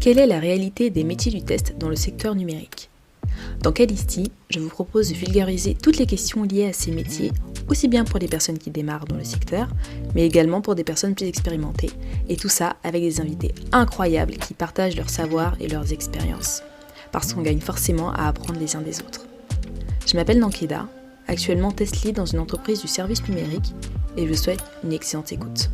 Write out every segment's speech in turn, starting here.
Quelle est la réalité des métiers du test dans le secteur numérique ? Dans Calisti, je vous propose de vulgariser toutes les questions liées à ces métiers, aussi bien pour les personnes qui démarrent dans le secteur, mais également pour des personnes plus expérimentées, et tout ça avec des invités incroyables qui partagent leur savoir et leurs expériences, parce qu'on gagne forcément à apprendre les uns des autres. Je m'appelle Nankeda, actuellement test lead dans une entreprise du service numérique, et je vous souhaite une excellente écoute.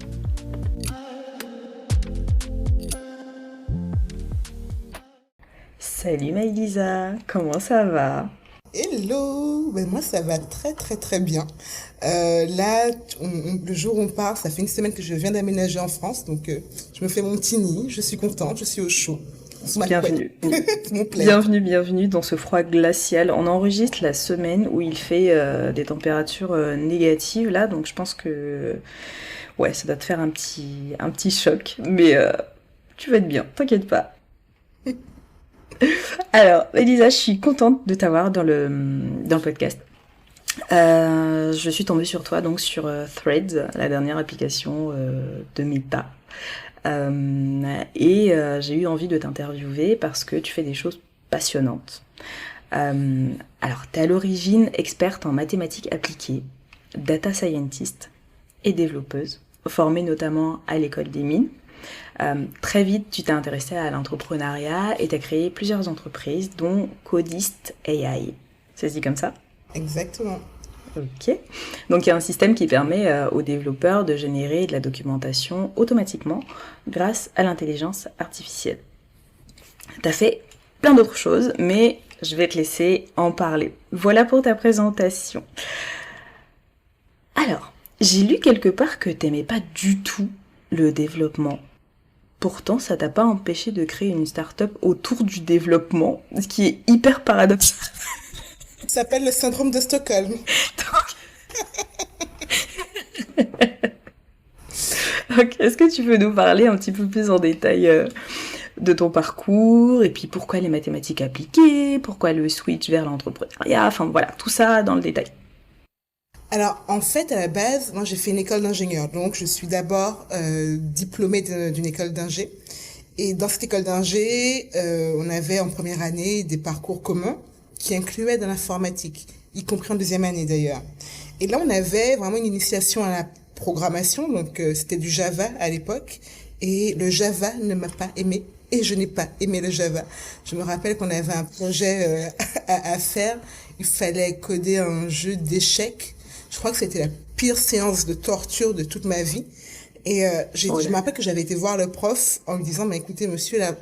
Salut Maëlisa, comment ça va ? Hello, moi ça va très bien. Là, le jour où on part, ça fait une semaine que je viens d'aménager en France, donc je me fais mon petit nid, je suis contente, je suis au chaud. Bienvenue. Bienvenue dans ce froid glacial. On enregistre la semaine où il fait des températures négatives là, donc je pense que ouais, ça doit te faire un petit choc, mais tu vas être bien, t'inquiète pas. Alors, Elisa, je suis contente de t'avoir dans le podcast. Je suis tombée sur toi donc sur Threads, la dernière application de Meta. Et j'ai eu envie de t'interviewer parce que tu fais des choses passionnantes. Alors, tu es à l'origine experte en mathématiques appliquées, data scientist et développeuse, formée notamment à l'école des mines. Très vite, tu t'es intéressée à l'entrepreneuriat et tu as créé plusieurs entreprises, dont Codist AI. Ça se dit comme ça ? Exactement. Ok. Donc, il y a un système qui permet aux développeurs de générer de la documentation automatiquement grâce à l'intelligence artificielle. Tu as fait plein d'autres choses, mais je vais te laisser en parler. Voilà pour ta présentation. Alors, j'ai lu quelque part que tu n'aimais pas du tout le développement. Pourtant, ça t'a pas empêché de créer une start-up autour du développement, ce qui est hyper paradoxal. Ça s'appelle le syndrome de Stockholm. Donc, est-ce que tu peux nous parler un petit peu plus en détail de ton parcours, et puis pourquoi les mathématiques appliquées, pourquoi le switch vers l'entrepreneuriat, enfin voilà, tout ça dans le détail. Alors, en fait, à la base, moi, j'ai fait une école d'ingénieur. Donc, je suis d'abord diplômée d'une école d'ingé. Et dans cette école d'ingé, on avait en première année des parcours communs qui incluaient de l'informatique, y compris en deuxième année d'ailleurs. Et là, on avait vraiment une initiation à la programmation. Donc, c'était du Java à l'époque. Et le Java ne m'a pas aimé. Et je n'ai pas aimé le Java. Je me rappelle qu'on avait un projet à faire. Il fallait coder un jeu d'échecs. Je crois que c'était la pire séance de torture de toute ma vie. Et je me rappelle que j'avais été voir le prof en lui disant, mais écoutez, monsieur, là,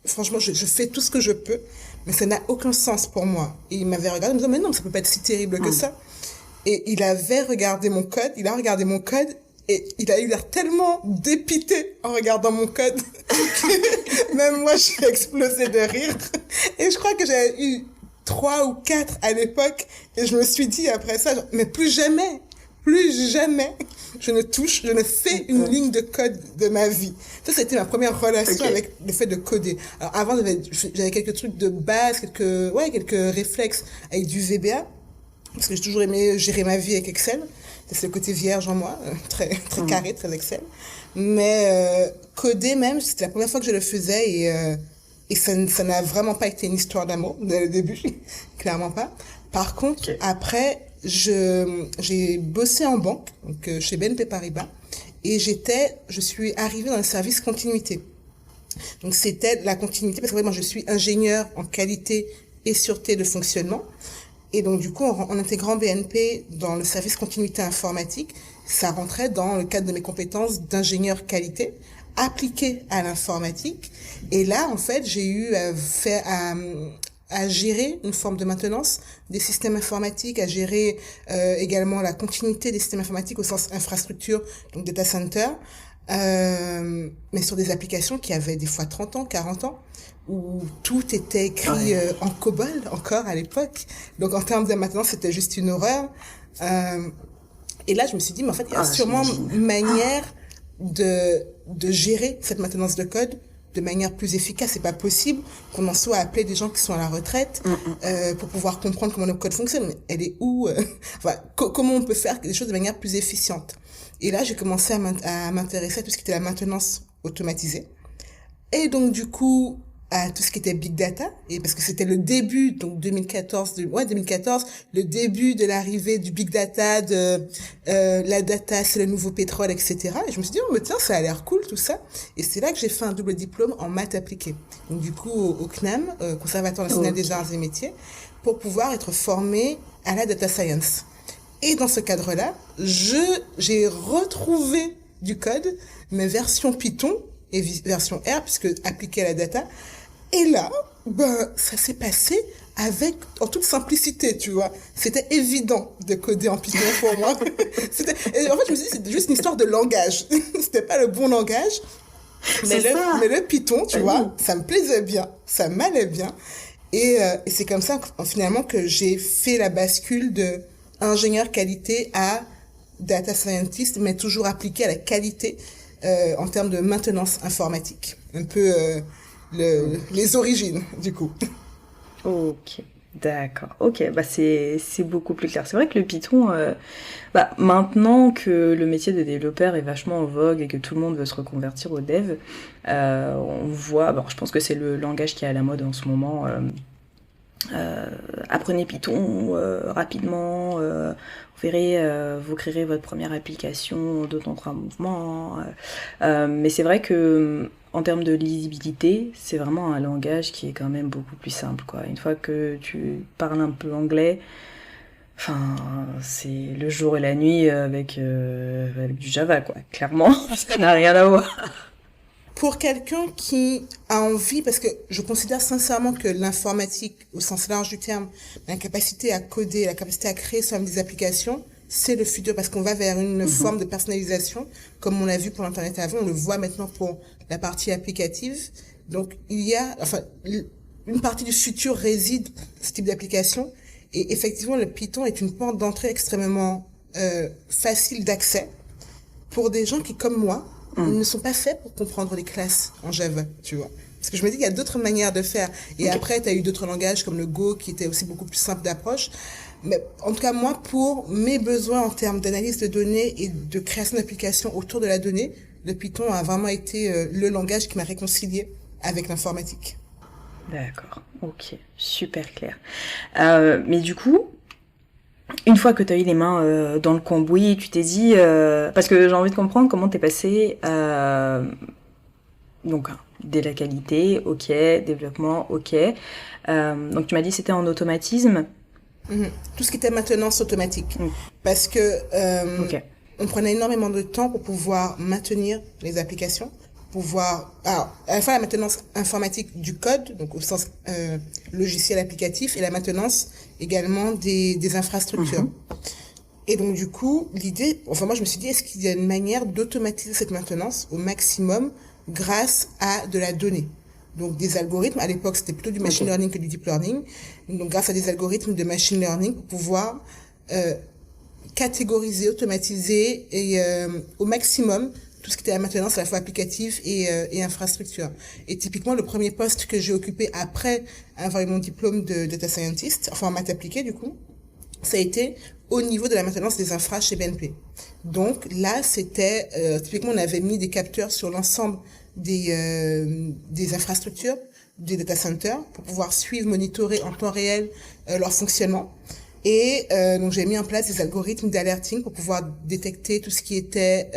franchement, je fais tout ce que je peux, mais ça n'a aucun sens pour moi. Et il m'avait regardé en me disant, mais non, ça peut pas être si terrible que ça. Et il a regardé mon code, et il a eu l'air tellement dépité en regardant mon code que même moi, j'ai explosé de rire. Et je crois que j'avais eu 3 ou 4 à l'époque, et je me suis dit après ça, mais plus jamais, je ne fais une ligne de code de ma vie. Ça, c'était ma première relation avec le fait de coder. Alors avant, j'avais quelques trucs de base, quelques réflexes avec du VBA, parce que j'ai toujours aimé gérer ma vie avec Excel. C'est le côté vierge en moi, très carré, très Excel. Mais coder même, c'était la première fois que je le faisais, et ça n'a vraiment pas été une histoire d'amour dès le début, clairement pas. Par contre, après, j'ai bossé en banque, donc chez BNP Paribas, et je suis arrivée dans le service continuité. Donc c'était la continuité, parce que moi je suis ingénieure en qualité et sûreté de fonctionnement. Et donc du coup, en intégrant BNP dans le service continuité informatique, ça rentrait dans le cadre de mes compétences d'ingénieur qualité appliquées à l'informatique. Et là, en fait, j'ai eu à gérer une forme de maintenance des systèmes informatiques, à gérer également la continuité des systèmes informatiques au sens infrastructure, donc data center, mais sur des applications qui avaient des fois 30 ans, 40 ans, où tout était écrit en COBOL encore à l'époque. Donc en termes de maintenance, c'était juste une horreur. Et là, je me suis dit, mais en fait, il y a sûrement une manière de gérer cette maintenance de code de manière plus efficace. C'est pas possible qu'on en soit à appeler des gens qui sont à la retraite pour pouvoir comprendre comment le code fonctionne. Mais elle est où comment on peut faire des choses de manière plus efficiente. Et là, j'ai commencé à m'intéresser à tout ce qui était la maintenance automatisée. Et donc, du coup, à tout ce qui était big data, et parce que c'était le début, donc 2014, le début de l'arrivée du big data, de la data c'est le nouveau pétrole, etc. Et je me suis dit, oh mais tiens, ça a l'air cool tout ça. Et c'est là que j'ai fait un double diplôme en maths appliquées. Donc du coup au CNAM, Conservatoire national des arts et métiers, pour pouvoir être formée à la data science. Et dans ce cadre-là, j'ai retrouvé du code, mais version Python et version R, puisque appliqué à la data. Et là, ça s'est passé en toute simplicité, tu vois. C'était évident de coder en Python pour moi. Et en fait, je me suis dit, c'était juste une histoire de langage. C'était pas le bon langage. Mais le Python, tu vois, ça me plaisait bien. Ça m'allait bien. Et c'est comme ça, finalement, que j'ai fait la bascule de ingénieur qualité à data scientist, mais toujours appliqué à la qualité en termes de maintenance informatique. Un peu les origines, du coup. Ok, d'accord. Ok, c'est beaucoup plus clair. C'est vrai que le Python, maintenant que le métier de développeur est vachement en vogue et que tout le monde veut se reconvertir au dev, on voit, je pense que c'est le langage qui est à la mode en ce moment. Apprenez Python rapidement, vous verrez, vous créerez votre première application d'autant trois mouvements. Mais c'est vrai que en termes de lisibilité, c'est vraiment un langage qui est quand même beaucoup plus simple, quoi. Une fois que tu parles un peu anglais, c'est le jour et la nuit avec du Java, quoi. Clairement, ça n'a rien à voir. Pour quelqu'un qui a envie, parce que je considère sincèrement que l'informatique, au sens large du terme, la capacité à coder, la capacité à créer soi-même des applications, c'est le futur, parce qu'on va vers une forme de personnalisation, comme on l'a vu pour l'Internet avant, on le voit maintenant pour la partie applicative. Donc, une partie du futur réside dans ce type d'application, et effectivement, le Python est une porte d'entrée extrêmement facile d'accès pour des gens qui, comme moi, ils ne sont pas faits pour comprendre les classes en Java, tu vois. Parce que je me dis qu'il y a d'autres manières de faire. Et après, tu as eu d'autres langages comme le Go qui était aussi beaucoup plus simple d'approche. Mais en tout cas, moi, pour mes besoins en termes d'analyse de données et de création d'applications autour de la donnée, le Python a vraiment été le langage qui m'a réconcilié avec l'informatique. D'accord, ok, super clair. Mais du coup, une fois que tu as eu les mains dans le cambouis, tu t'es dit... parce que j'ai envie de comprendre comment t'es passé... donc, dès la qualité, ok, développement, ok. Donc, tu m'as dit que c'était en automatisme. Tout ce qui était maintenance automatique. Parce que on prenait énormément de temps pour pouvoir maintenir les applications. À la fois la maintenance informatique du code, donc au sens logiciel applicatif, et la maintenance également des infrastructures. Et donc du coup, moi je me suis dit, est-ce qu'il y a une manière d'automatiser cette maintenance au maximum grâce à de la donnée? Donc des algorithmes, à l'époque c'était plutôt du machine learning que du deep learning, donc grâce à des algorithmes de machine learning pour pouvoir catégoriser, automatiser et au maximum tout ce qui était la maintenance à la fois applicative et infrastructure. Et typiquement, le premier poste que j'ai occupé après avoir eu mon diplôme de data scientist, enfin en maths appliquée du coup, ça a été au niveau de la maintenance des infras chez BNP. Donc là, c'était typiquement on avait mis des capteurs sur l'ensemble des infrastructures des data centers pour pouvoir suivre, monitorer en temps réel leur fonctionnement. Et donc j'ai mis en place des algorithmes d'alerting pour pouvoir détecter tout ce qui était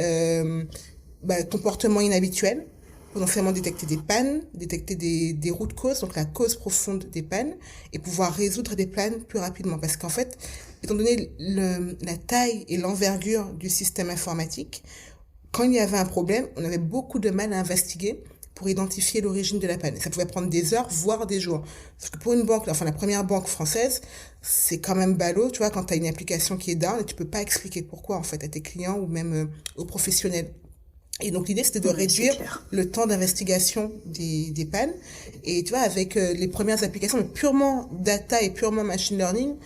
comportement inhabituel, potentiellement détecter des pannes, détecter des routes causes, donc la cause profonde des pannes, et pouvoir résoudre des pannes plus rapidement. Parce qu'en fait, étant donné la taille et l'envergure du système informatique, quand il y avait un problème, on avait beaucoup de mal à investiguer pour identifier l'origine de la panne. Ça pouvait prendre des heures, voire des jours. Parce que pour une banque, la première banque française, c'est quand même ballot, tu vois, quand tu as une application qui est down et tu peux pas expliquer pourquoi, en fait, à tes clients ou même aux professionnels. Et donc l'idée c'était de réduire le temps d'investigation des pannes. Et tu vois, avec les premières applications purement data et purement machine learning,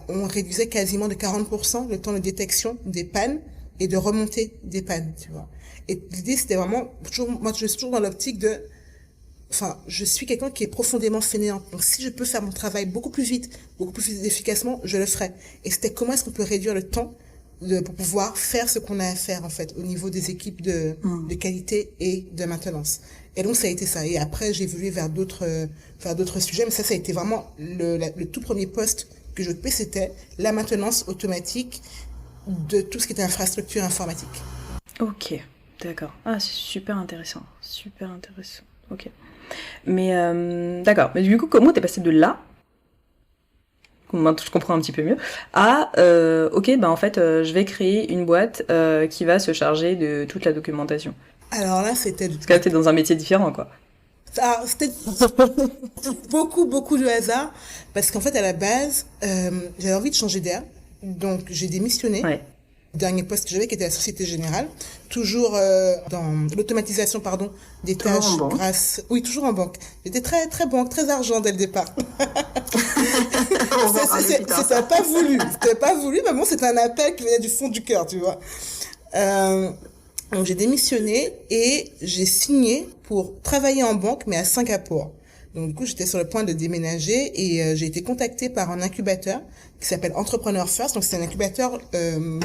on réduisait quasiment de 40% le temps de détection des pannes et de remontée des pannes, tu vois. Et l'idée c'était vraiment, moi je suis toujours dans l'optique je suis quelqu'un qui est profondément fainéant. Donc si je peux faire mon travail beaucoup plus vite, beaucoup plus efficacement, je le ferai. Et c'était comment est-ce qu'on peut réduire le temps pour pouvoir faire ce qu'on a à faire en fait au niveau des équipes de qualité et de maintenance. Et donc, ça a été ça. Et après, j'ai évolué vers d'autres sujets. Mais ça a été vraiment le tout premier poste que j'occupais, c'était la maintenance automatique de tout ce qui était infrastructure informatique. Ok, d'accord. Ah, c'est super intéressant. Super intéressant. Ok. Mais, d'accord. Mais du coup, comment t'es passé de là, maintenant je comprends un petit peu mieux, à, ok, bah en fait, je vais créer une boîte qui va se charger de toute la documentation. Alors là, c'était Parce que là, t'es dans un métier différent, quoi. c'était beaucoup de hasard parce qu'en fait, à la base, j'avais envie de changer d'air. Donc, j'ai démissionné. Ouais. Le dernier poste que j'avais, qui était à la Société Générale, toujours dans l'automatisation, pardon, des Toujours en tâches banque. Oui, toujours en banque. J'étais très banque, très argent dès le départ. On va en parler plus tard. C'était pas voulu, mais bon, c'était un appel qui venait du fond du cœur, tu vois. Euh, donc j'ai démissionné et j'ai signé pour travailler en banque, mais à Singapour. Donc du coup, j'étais sur le point de déménager et j'ai été contactée par un incubateur qui s'appelle Entrepreneur First. Donc c'est un incubateur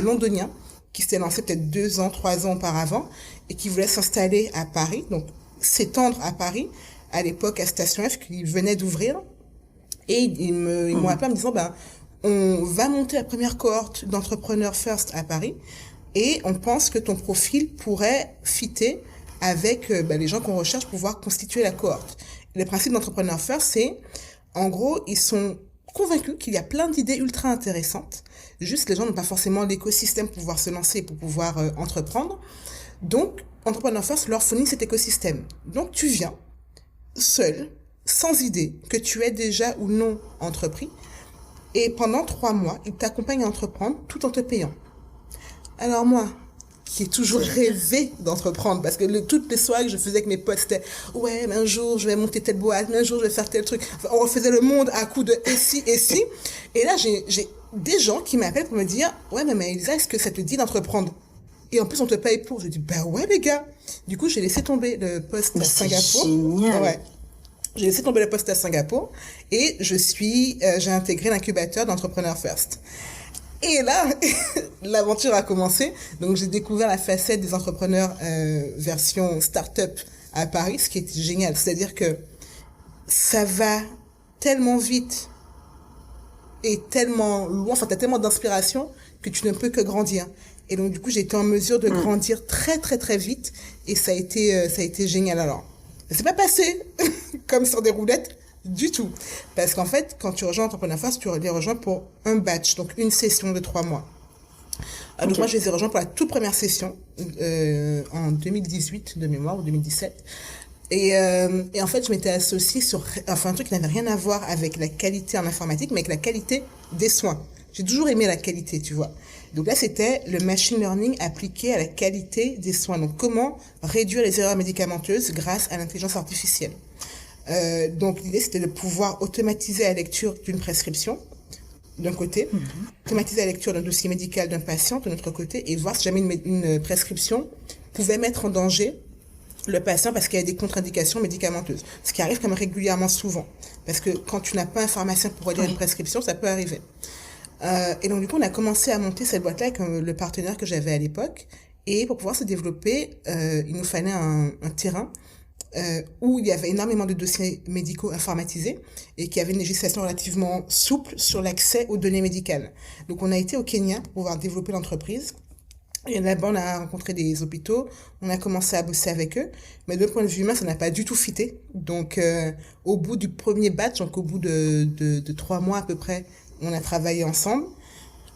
londonien qui s'était lancé peut-être 2 ans, 3 ans auparavant et qui voulait s'installer à Paris, donc s'étendre à Paris, à l'époque à Station F, qui venait d'ouvrir. Et ils m'ont appelé en me disant, ben, on va monter la première cohorte d'Entrepreneur First à Paris et on pense que ton profil pourrait fitter avec les gens qu'on recherche pour pouvoir constituer la cohorte. Le principe d'Entrepreneur First, c'est, en gros, ils sont convaincus qu'il y a plein d'idées ultra intéressantes. Juste, les gens n'ont pas forcément l'écosystème pour pouvoir se lancer, pour pouvoir entreprendre. Donc, Entrepreneur First leur fournit cet écosystème. Donc, tu viens seul, sans idée, que tu es déjà ou non entrepris. Et pendant 3 mois, ils t'accompagnent à entreprendre tout en te payant. Alors moi, qui ai toujours rêvé d'entreprendre, parce que toutes les soirées que je faisais avec mes potes, c'était « Ouais, mais un jour, je vais monter telle boîte, mais un jour, je vais faire tel truc. » Enfin, on refaisait le monde à coups de « et si, et si ». Et là, j'ai des gens qui m'appellent pour me dire « Ouais, mais Elisa, est-ce que ça te dit d'entreprendre ?» Et en plus, on te paye pour. Je dis « Bah ouais, les gars !» Du coup, j'ai laissé tomber le poste à Singapour. Génial. Ouais. J'ai laissé tomber le poste à Singapour et j'ai intégré l'incubateur d'Entrepreneur First. Et là, l'aventure a commencé. Donc, j'ai découvert la facette des entrepreneurs version start-up à Paris, ce qui est génial. C'est-à-dire que ça va tellement vite et tellement loin, enfin, t'as tellement d'inspiration que tu ne peux que grandir. Et donc, du coup, j'ai été en mesure de grandir très vite et ça a été génial. Alors, c'est pas passé comme sur des roulettes du tout. Parce qu'en fait, quand tu rejoins Entrepreneur First, tu les rejoins pour un batch, donc une session de 3 mois. Donc moi, je les ai rejoints pour la toute première session en 2018 de mémoire, ou 2017. Et en fait, je m'étais associée sur un truc qui n'avait rien à voir avec la qualité en informatique, mais avec la qualité des soins. J'ai toujours aimé la qualité, tu vois. Donc là, c'était le machine learning appliqué à la qualité des soins. Donc, comment réduire les erreurs médicamenteuses grâce à l'intelligence artificielle. Donc, l'idée, c'était de pouvoir automatiser la lecture d'une prescription, d'un côté, automatiser la lecture d'un dossier médical d'un patient, de l'autre côté, et voir si jamais une prescription pouvait mettre en danger le patient parce qu'il y a des contre-indications médicamenteuses. Ce qui arrive quand même régulièrement souvent. Parce que quand tu n'as pas un pharmacien pour relire une prescription, ça peut arriver. Et donc, du coup, on a commencé à monter cette boîte-là avec le partenaire que j'avais à l'époque. Et pour pouvoir se développer, il nous fallait un terrain où il y avait énormément de dossiers médicaux informatisés et qui avait une législation relativement souple sur l'accès aux données médicales. Donc, on a été au Kenya pour pouvoir développer l'entreprise. Et là-bas, on a rencontré des hôpitaux, on a commencé à bosser avec eux, mais d'un point de vue humain, ça n'a pas du tout fité. Donc, au bout du premier batch, donc au bout de 3 mois à peu près, on a travaillé ensemble.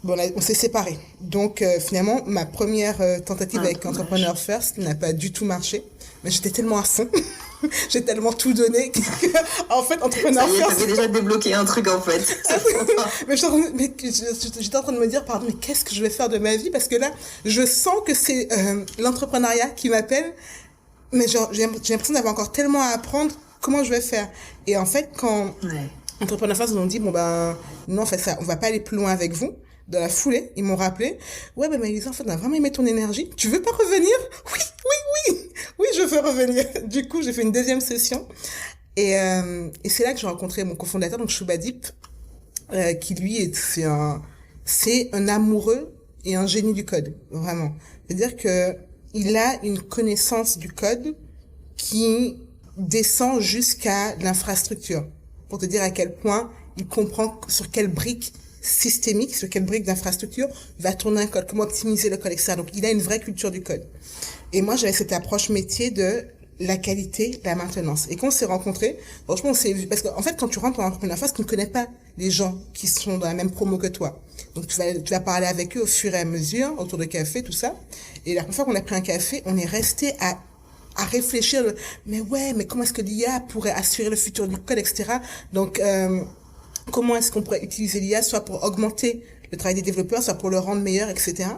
Bon, on s'est séparés. Donc, finalement, ma première tentative avec Entrepreneur First n'a pas du tout marché. Mais j'étais tellement à fond, j'ai tellement tout donné en fait, Entrepreneur First... T'avais déjà débloqué un truc, en fait. mais j'étais en train de me dire, pardon, mais qu'est-ce que je vais faire de ma vie? Parce que là, je sens que c'est l'entrepreneuriat qui m'appelle. Mais genre, j'ai l'impression d'avoir encore tellement à apprendre. Comment je vais faire? Et en fait, quand Entrepreneur First nous ont dit, bon ben, non, en fait, ça, on va pas aller plus loin avec vous. Dans la foulée, ils m'ont rappelé. Ouais, ben, Elisa, en fait, on a vraiment aimé ton énergie. Tu veux pas revenir? Oui, je veux revenir. Du coup, j'ai fait une deuxième session. Et c'est là que j'ai rencontré mon cofondateur, donc Shubhadeep, qui lui c'est un amoureux et un génie du code, vraiment. C'est-à-dire que il a une connaissance du code qui descend jusqu'à l'infrastructure, pour te dire à quel point il comprend sur quelle brique systémique, sur quelle brique d'infrastructure va tourner un code, comment optimiser le code, etc. Donc, il a une vraie culture du code. Et moi, j'avais cette approche métier de la qualité, la maintenance. Et quand on s'est rencontrés, franchement, on s'est vu, parce qu'en fait, quand tu rentres dans l'entrepreneuriat, parce que tu ne connais pas les gens qui sont dans la même promo que toi. Donc, tu vas parler avec eux au fur et à mesure, autour de café, tout ça. Et la première fois qu'on a pris un café, on est resté à réfléchir, mais ouais, mais comment est-ce que l'IA pourrait assurer le futur du code, etc. Donc, comment est-ce qu'on pourrait utiliser l'IA, soit pour augmenter le travail des développeurs, soit pour le rendre meilleur, etc.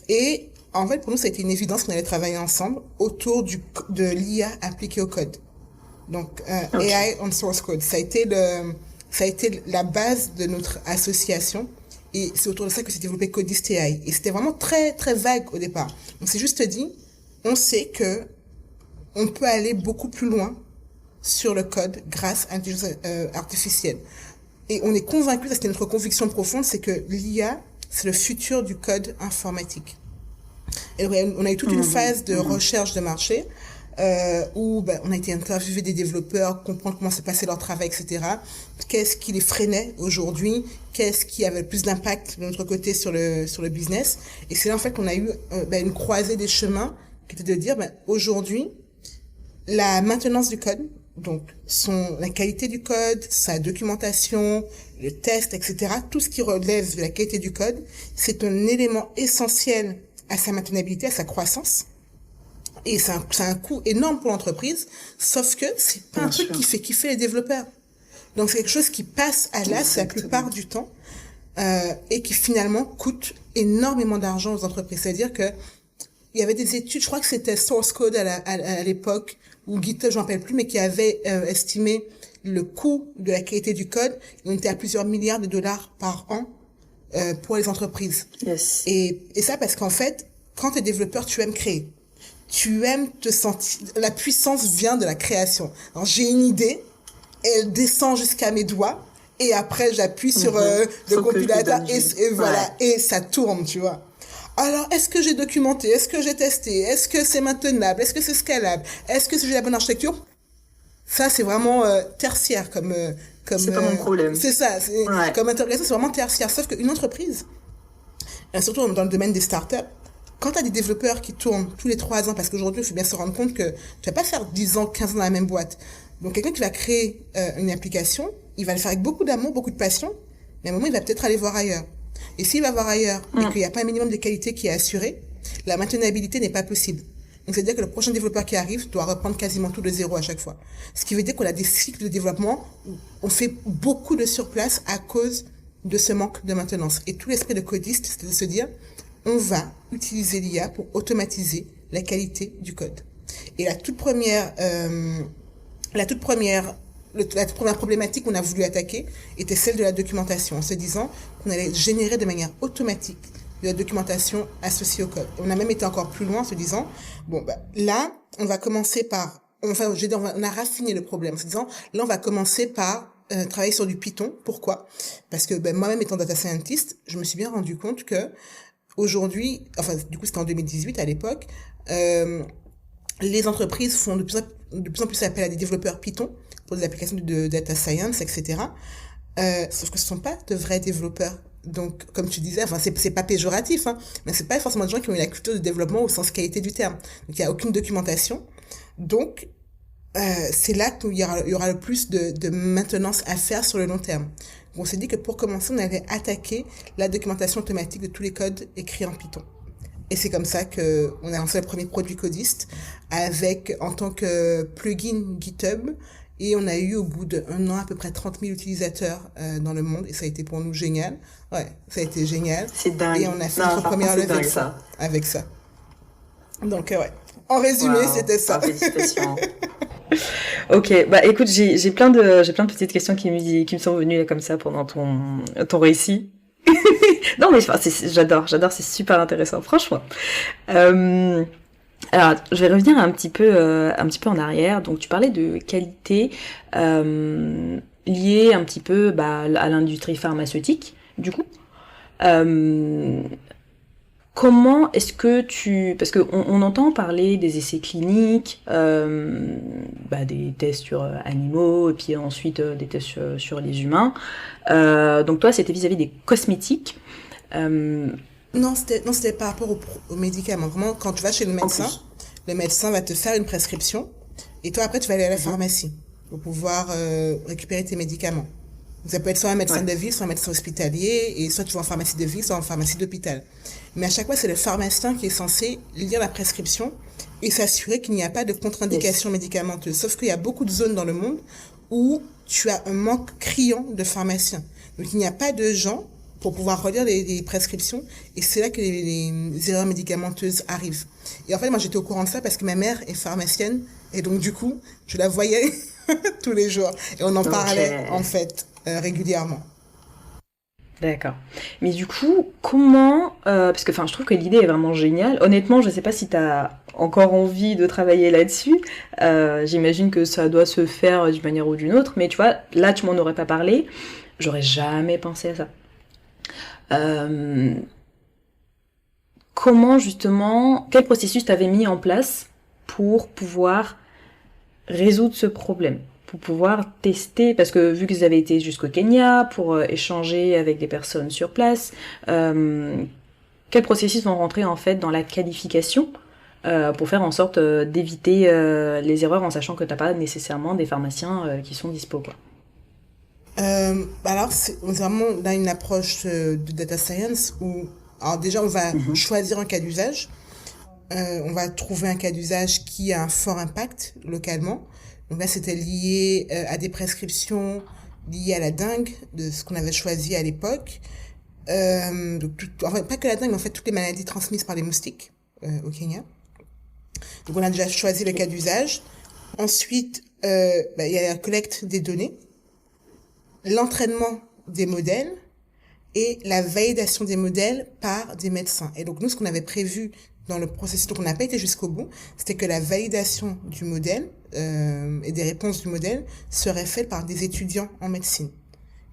Et en fait, pour nous, ça a été une évidence qu'on allait travailler ensemble autour de l'IA appliquée au code. Donc, Okay. AI on source code. Ça a été la base de notre association. Et c'est autour de ça que s'est développé Codist AI. Et c'était vraiment très, très vague au départ. On s'est juste dit, on sait que on peut aller beaucoup plus loin sur le code grâce à l'intelligence artificielle. Et on est convaincu, ça c'était notre conviction profonde, c'est que l'IA, c'est le futur du code informatique. Et on a eu toute une phase de recherche de marché où on a été interviewé des développeurs, comprendre comment se passait leur travail, etc. Qu'est-ce qui les freinait aujourd'hui, qu'est-ce qui avait le plus d'impact de notre côté sur le business. Et c'est là en fait qu'on a eu une croisée des chemins qui était de dire aujourd'hui, la maintenance du code, donc la qualité du code, sa documentation, le test, etc., tout ce qui relève de la qualité du code, c'est un élément essentiel à sa maintenabilité, à sa croissance. Et c'est un coût énorme pour l'entreprise, sauf que c'est pas un truc qui fait kiffer les développeurs. Donc c'est quelque chose qui passe à l'as la plupart du temps et qui finalement coûte énormément d'argent aux entreprises. C'est-à-dire que il y avait des études, je crois que c'était Source Code à l'époque, ou GitHub, je m'en rappelle plus, mais qui avait estimé le coût de la qualité du code. On était à plusieurs milliards de dollars par an pour les entreprises. Yes. Et ça parce qu'en fait, quand tu es développeur, tu aimes créer. Tu aimes te sentir... La puissance vient de la création. Alors, j'ai une idée, elle descend jusqu'à mes doigts, et après, j'appuie sur le compilateur, et voilà, et ça tourne, tu vois. Alors, est-ce que j'ai documenté? Est-ce que j'ai testé? Est-ce que c'est maintenable? Est-ce que c'est scalable? Est-ce que j'ai la bonne architecture? Ça, c'est vraiment tertiaire comme C'est pas mon problème. C'est ça, comme interrogation, c'est vraiment tertiaire. Sauf qu'une entreprise, surtout dans le domaine des startups, quand tu as des développeurs qui tournent tous les 3 ans, parce qu'aujourd'hui, il faut bien se rendre compte que tu vas pas faire 10 ans, 15 ans dans la même boîte. Donc, quelqu'un qui va créer une application, il va le faire avec beaucoup d'amour, beaucoup de passion, mais à un moment, il va peut-être aller voir ailleurs. Et s'il va voir ailleurs et qu'il n'y a pas un minimum de qualité qui est assuré, la maintenabilité n'est pas possible. Donc, c'est-à-dire que le prochain développeur qui arrive doit reprendre quasiment tout de zéro à chaque fois. Ce qui veut dire qu'on a des cycles de développement où on fait beaucoup de surplace à cause de ce manque de maintenance. Et tout l'esprit de Codist, c'est de se dire, on va utiliser l'IA pour automatiser la qualité du code. Et la toute première problématique qu'on a voulu attaquer était celle de la documentation, en se disant qu'on allait générer de manière automatique de la documentation associée au code. Et on a même été encore plus loin en se disant, là, on va commencer par, on a raffiné le problème en se disant, là, on va commencer par travailler sur du Python. Pourquoi? Parce que moi-même étant data scientist, je me suis bien rendu compte que aujourd'hui, du coup, c'était en 2018 à l'époque, les entreprises font de plus en plus appel à des développeurs Python pour des applications de data science, etc. Sauf que ce sont pas de vrais développeurs. Donc, comme tu disais, c'est pas péjoratif, hein, mais c'est pas forcément des gens qui ont eu la culture de développement au sens qualité du terme. Donc, il y a aucune documentation. Donc, c'est là qu'il y aura le plus de maintenance à faire sur le long terme. Donc, on s'est dit que pour commencer, on allait attaquer la documentation automatique de tous les codes écrits en Python. Et c'est comme ça que on a lancé le premier produit Codist avec, en tant que plugin GitHub. Et on a eu au bout d'1 an à peu près 30 000 utilisateurs dans le monde. Et ça a été pour nous génial. Ouais, ça a été génial. C'est dingue. Et on a fait notre première levée avec ça. Donc, ouais. En résumé, c'était ça. Félicitations. Ok, écoute, j'ai plein de petites questions qui me sont venues là, comme ça pendant ton récit. Non mais j'adore, c'est super intéressant, franchement. Alors, je vais revenir un petit peu en arrière. Donc, tu parlais de qualité liée un petit peu à l'industrie pharmaceutique, du coup. comment est-ce que parce qu'on entend parler des essais cliniques, des tests sur animaux, et puis ensuite des tests sur les humains. Donc toi, c'était vis-à-vis des cosmétiques. Non, c'était par rapport aux médicaments. Vraiment, quand tu vas chez le médecin va te faire une prescription, et toi, après, tu vas aller à la pharmacie pour pouvoir récupérer tes médicaments. Ça peut être soit un médecin de ville, soit un médecin hospitalier, et soit tu vas en pharmacie de ville, soit en pharmacie d'hôpital. Mais à chaque fois, c'est le pharmacien qui est censé lire la prescription et s'assurer qu'il n'y a pas de contre-indication médicamenteuse. Sauf qu'il y a beaucoup de zones dans le monde où tu as un manque criant de pharmaciens. Donc, il n'y a pas de gens pour pouvoir relire les prescriptions, et c'est là que les erreurs médicamenteuses arrivent. Et en fait, moi, j'étais au courant de ça parce que ma mère est pharmacienne, et donc, du coup, je la voyais tous les jours. Et on en parlait, en fait, régulièrement. D'accord. Mais du coup, comment... parce que je trouve que l'idée est vraiment géniale. Honnêtement, je ne sais pas si tu as encore envie de travailler là-dessus. J'imagine que ça doit se faire d'une manière ou d'une autre. Mais tu vois, là, tu m'en aurais pas parlé. J'aurais jamais pensé à ça. Comment, justement... Quel processus tu avais mis en place pour pouvoir résoudre ce problème, pour pouvoir tester, parce que vu que vous avez été jusqu'au Kenya pour échanger avec des personnes sur place, quels processus vont rentrer en fait dans la qualification pour faire en sorte d'éviter les erreurs en sachant que t'as pas nécessairement des pharmaciens qui sont dispo, quoi. Alors, c'est vraiment là une approche de data science où, alors déjà, on va choisir un cas d'usage. On va trouver un cas d'usage qui a un fort impact localement. Donc là, c'était lié à des prescriptions liées à la dengue, de ce qu'on avait choisi à l'époque. Pas que la dengue, mais en fait, toutes les maladies transmises par les moustiques au Kenya. Donc on a déjà choisi le cas d'usage. Ensuite, il y a la collecte des données, l'entraînement des modèles et la validation des modèles par des médecins. Et donc nous, ce qu'on avait prévu dans le processus, donc on n'a pas été jusqu'au bout, c'était que la validation du modèle et des réponses du modèle serait faite par des étudiants en médecine.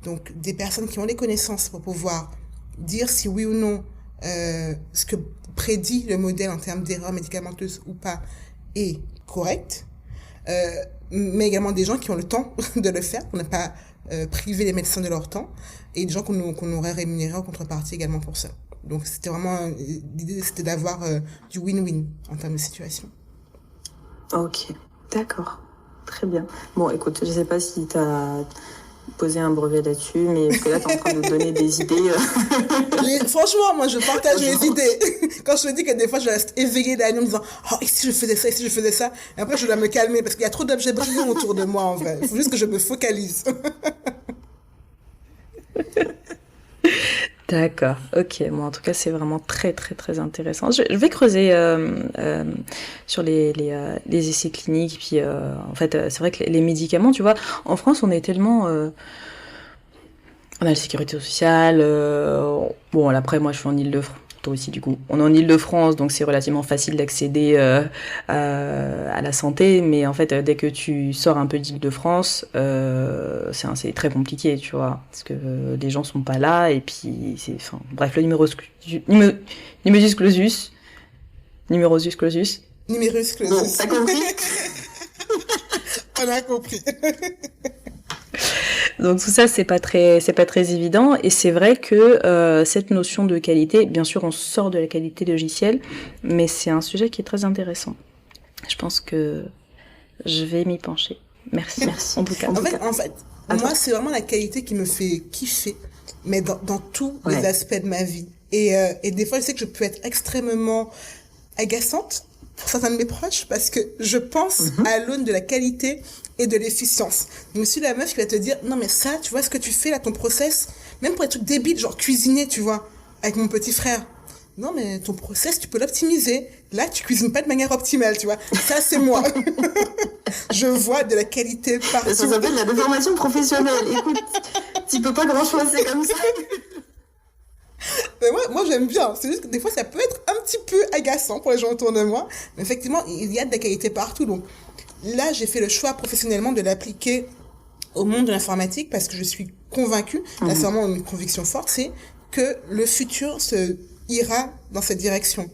Donc des personnes qui ont les connaissances pour pouvoir dire si oui ou non ce que prédit le modèle en termes d'erreurs médicamenteuses ou pas est correct, mais également des gens qui ont le temps de le faire, qu'on n'a pas privé les médecins de leur temps, et des gens qu'on aurait rémunérés en contrepartie également pour ça. Donc c'était vraiment l'idée, c'était d'avoir du win-win en termes de situation. Ok, d'accord, très bien. Bon, écoute, je sais pas si tu as posé un brevet là-dessus, mais parce que là t'es en train de nous donner des idées. Franchement, moi je partage mes idées. Quand je te dis que des fois je reste éveillée la nuit en me disant et si je faisais ça, et si je faisais ça, et après je dois me calmer parce qu'il y a trop d'objets brillants autour de moi en vrai. Il faut juste que je me focalise. D'accord, ok. Bon, en tout cas, c'est vraiment très, très, très intéressant. Je vais creuser sur les essais cliniques. Puis, en fait, c'est vrai que les médicaments, tu vois, en France, on est tellement... on a la sécurité sociale. Bon, après, moi, je suis en Île-de-France. Toi aussi, du coup. On est en Île-de-France, donc c'est relativement facile d'accéder à la santé. Mais en fait, dès que tu sors un peu d'Île-de-France, c'est très compliqué, tu vois. Parce que les gens sont pas là. Et puis, bref, le numerus clausus. Bon, t'as compris? On a compris. Donc tout ça, c'est pas très évident, et c'est vrai que cette notion de qualité, bien sûr, on sort de la qualité logicielle, mais c'est un sujet qui est très intéressant. Je pense que je vais m'y pencher. Merci. En tout cas. En fait, moi, c'est vraiment la qualité qui me fait kiffer, mais dans tous les aspects de ma vie. Et des fois, je sais que je peux être extrêmement agaçante pour certains de mes proches parce que je pense à l'aune de la qualité et de l'efficience. Donc, je suis la meuf qui va te dire, non, mais ça, tu vois ce que tu fais là, ton process, même pour des trucs débiles, genre cuisiner, tu vois, avec mon petit frère. Non, mais ton process, tu peux l'optimiser. Là, tu cuisines pas de manière optimale, tu vois. Ça, c'est moi. Je vois de la qualité partout. Ça s'appelle la déformation professionnelle. Écoute, tu peux pas grand-chose, c'est comme ça. Mais moi, j'aime bien. C'est juste que des fois, ça peut être un petit peu agaçant pour les gens autour de moi. Mais effectivement, il y a de la qualité partout. Donc, là, j'ai fait le choix professionnellement de l'appliquer au monde de l'informatique parce que je suis convaincue, là, c'est vraiment une conviction forte, c'est que le futur se ira dans cette direction.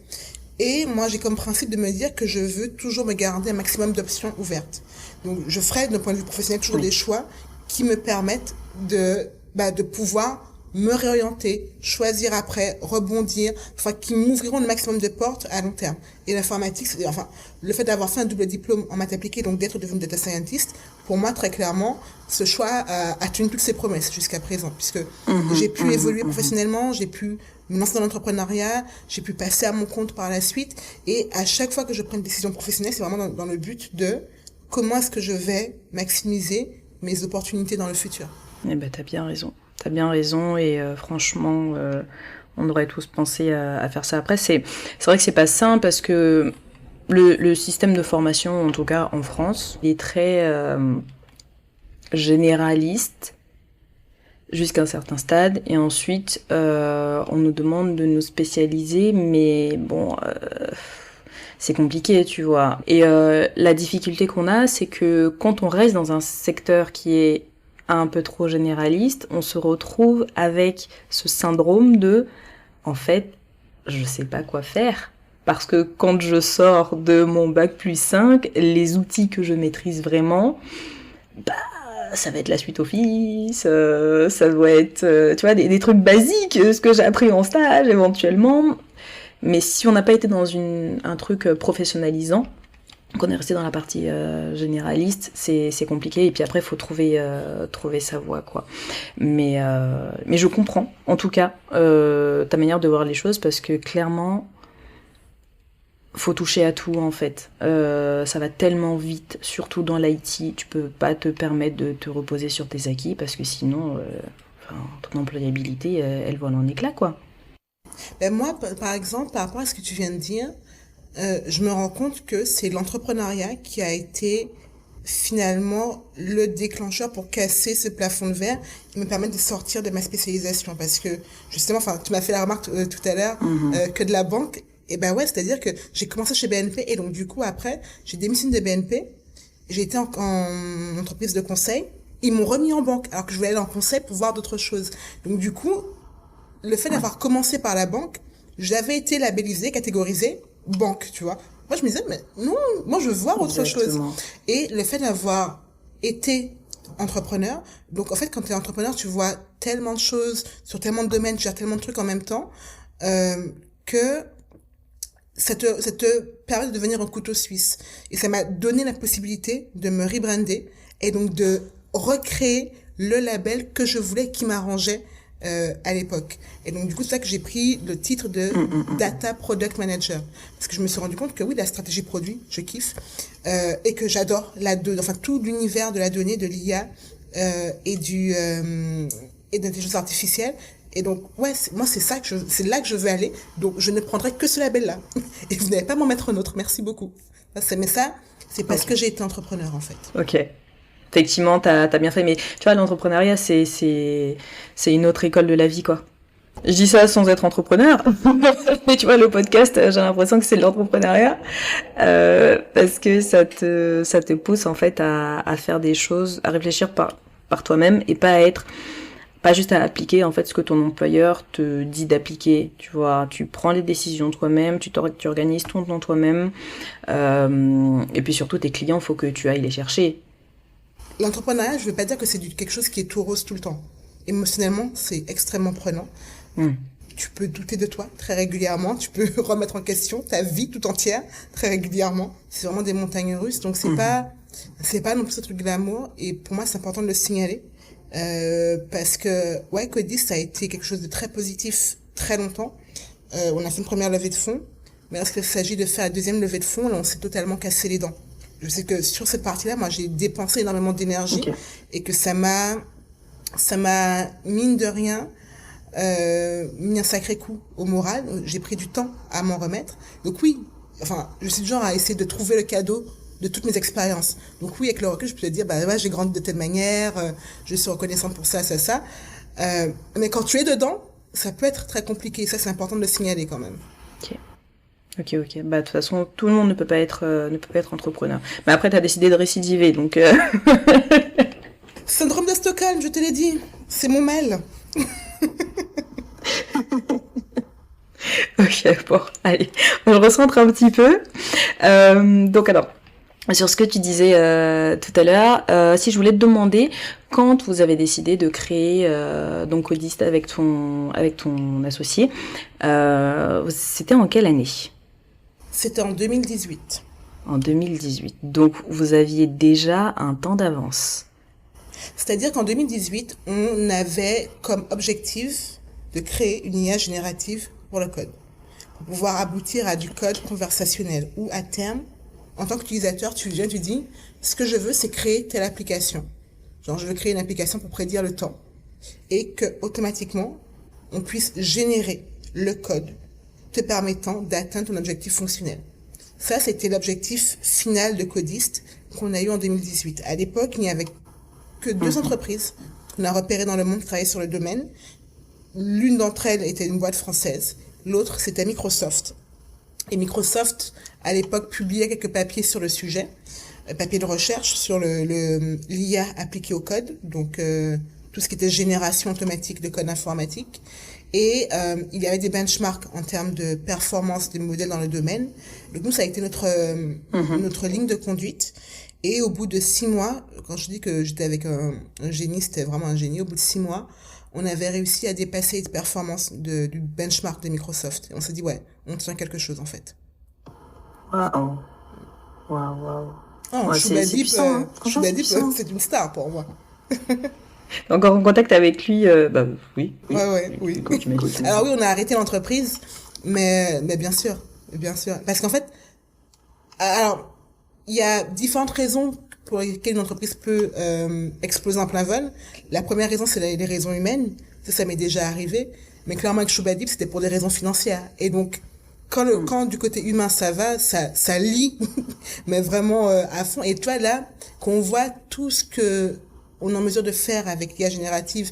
Et moi, j'ai comme principe de me dire que je veux toujours me garder un maximum d'options ouvertes. Donc, je ferai, d'un point de vue professionnel, toujours des choix qui me permettent de pouvoir me réorienter, choisir après, rebondir, enfin, qui m'ouvriront le maximum de portes à long terme. Et l'informatique, le fait d'avoir fait un double diplôme en maths appliquées, donc d'être devenu data scientist, pour moi, très clairement, ce choix a tenu toutes ses promesses jusqu'à présent, puisque j'ai pu évoluer professionnellement, j'ai pu me lancer dans l'entrepreneuriat, j'ai pu passer à mon compte par la suite, et à chaque fois que je prends une décision professionnelle, c'est vraiment dans le but de comment est-ce que je vais maximiser mes opportunités dans le futur. Eh ben, t'as bien raison, et franchement, on devrait tous penser à faire ça. Après, c'est vrai que c'est pas simple, parce que le système de formation, en tout cas en France, il est très généraliste jusqu'à un certain stade, et ensuite on nous demande de nous spécialiser, mais bon, c'est compliqué, tu vois. Et la difficulté qu'on a, c'est que quand on reste dans un secteur qui est un peu trop généraliste, on se retrouve avec ce syndrome de, en fait, je sais pas quoi faire. Parce que quand je sors de mon bac+5, les outils que je maîtrise vraiment, ça va être la suite Office, ça doit être, tu vois, des trucs basiques, ce que j'ai appris en stage éventuellement. Mais si on n'a pas été dans un truc professionnalisant, qu'on est resté dans la partie généraliste, c'est compliqué. Et puis après, il faut trouver sa voie, quoi. Mais je comprends, en tout cas, ta manière de voir les choses, parce que clairement, faut toucher à tout, en fait. Ça va tellement vite, surtout dans l'IT, tu peux pas te permettre de te reposer sur tes acquis, parce que sinon, ton employabilité, elle vole en éclats, quoi. Ben moi, par exemple, par rapport à ce que tu viens de dire, je me rends compte que c'est l'entrepreneuriat qui a été finalement le déclencheur pour casser ce plafond de verre et me permettre de sortir de ma spécialisation. Parce que justement, tu m'as fait la remarque tout à l'heure que de la banque, et ben ouais, c'est-à-dire que j'ai commencé chez BNP, et donc du coup après, j'ai démissionné de BNP, j'ai été en entreprise de conseil, ils m'ont remis en banque alors que je voulais aller en conseil pour voir d'autres choses. Donc du coup, le fait d'avoir commencé par la banque, j'avais été labellisée, catégorisée banque, tu vois. Moi, je me disais, mais non, moi, je veux voir autre chose. Et le fait d'avoir été entrepreneur, donc en fait, quand tu es entrepreneur, tu vois tellement de choses sur tellement de domaines, tu gères tellement de trucs en même temps, que ça te permet de devenir un couteau suisse. Et ça m'a donné la possibilité de me rebrander et donc de recréer le label que je voulais, qui m'arrangeait à l'époque. Et donc, du coup, c'est ça que j'ai pris le titre de Data Product Manager. Parce que je me suis rendu compte que oui, la stratégie produit, je kiffe, et que j'adore tout l'univers de la donnée, de l'IA, et de l'intelligence artificielle. Et donc, ouais, c'est là que je veux aller. Donc, je ne prendrai que ce label-là. Et vous n'allez pas m'en mettre un autre. Merci beaucoup. Mais ça, c'est parce que j'ai été entrepreneur, en fait. Ok. Effectivement, t'as bien fait, mais tu vois, l'entrepreneuriat, c'est une autre école de la vie, quoi. Je dis ça sans être entrepreneur, mais tu vois, le podcast, j'ai l'impression que c'est de l'entrepreneuriat, parce que ça te pousse, en fait, à faire des choses, à réfléchir par toi-même, et pas juste à appliquer, en fait, ce que ton employeur te dit d'appliquer, tu vois. Tu prends les décisions toi-même, tu organises ton temps toi-même, et puis surtout, tes clients, faut que tu ailles les chercher. L'entrepreneuriat, je veux pas dire que c'est quelque chose qui est tout rose tout le temps. Émotionnellement, c'est extrêmement prenant. Tu peux douter de toi très régulièrement. Tu peux remettre en question ta vie tout entière très régulièrement. C'est vraiment des montagnes russes. Donc, c'est pas non plus ce truc glamour. Et pour moi, c'est important de le signaler. Parce que, ouais, Codis, ça a été quelque chose de très positif très longtemps. On a fait une première levée de fonds. Mais lorsqu'il s'agit de faire la deuxième levée de fonds, là, on s'est totalement cassé les dents. Je sais que sur cette partie-là, moi, j'ai dépensé énormément d'énergie et que ça m'a, mine de rien, mis un sacré coup au moral. J'ai pris du temps à m'en remettre. Donc oui, je suis du genre à essayer de trouver le cadeau de toutes mes expériences. Donc oui, avec le recul, je peux te dire, ouais, j'ai grandi de telle manière, je suis reconnaissante pour ça. Mais quand tu es dedans, ça peut être très compliqué. Ça, c'est important de le signaler quand même. Ok. De toute façon, tout le monde ne peut pas être entrepreneur. Mais après, t'as décidé de récidiver, donc... Syndrome de Stockholm, je te l'ai dit. C'est mon mal. Ok, bon, allez, on le recentre un petit peu. Donc alors, sur ce que tu disais tout à l'heure, si je voulais te demander, quand vous avez décidé de créer donc Codiste avec ton associé, c'était en quelle année? C'était en 2018. En 2018. Donc vous aviez déjà un temps d'avance. C'est-à-dire qu'en 2018, on avait comme objectif de créer une IA générative pour le code, pour pouvoir aboutir à du code conversationnel, où à terme, en tant qu'utilisateur, tu viens, tu dis, ce que je veux, c'est créer telle application. Genre, je veux créer une application pour prédire le temps. Et que, automatiquement, on puisse générer le code te permettant d'atteindre ton objectif fonctionnel. Ça, c'était l'objectif final de Codiste qu'on a eu en 2018. À l'époque, il n'y avait que deux entreprises qu'on a repérées dans le monde qui travaillaient sur le domaine. L'une d'entre elles était une boîte française, l'autre c'était Microsoft. Et Microsoft, à l'époque, publiait quelques papiers sur le sujet, papiers de recherche sur l'IA appliquée au code, donc tout ce qui était génération automatique de code informatique. Et il y avait des benchmarks en termes de performance des modèles dans le domaine. Donc nous, ça a été notre ligne de conduite. Et au bout de 6 mois, quand je dis que j'étais avec un génie, c'était vraiment un génie, au bout de 6 mois, on avait réussi à dépasser les performances du benchmark de Microsoft. Et on s'est dit, ouais, on tient quelque chose en fait. Waouh. Waouh. Oh, Ouais, c'est puissant, hein. Franchement, c'est Choubadip, puissant. c'est une star pour moi. Encore en contact avec lui, bah oui. Oui. Comme tu m'as dit. Alors oui, on a arrêté l'entreprise, mais bien sûr. Parce qu'en fait, alors, il y a différentes raisons pour lesquelles une entreprise peut exploser en plein vol. La première raison, c'est les raisons humaines. Ça m'est déjà arrivé. Mais clairement, avec Choubadip, c'était pour des raisons financières. Et donc, quand du côté humain ça va, ça lit, mais vraiment à fond. Et toi, là, qu'on voit tout ce que on est en mesure de faire avec l'IA générative,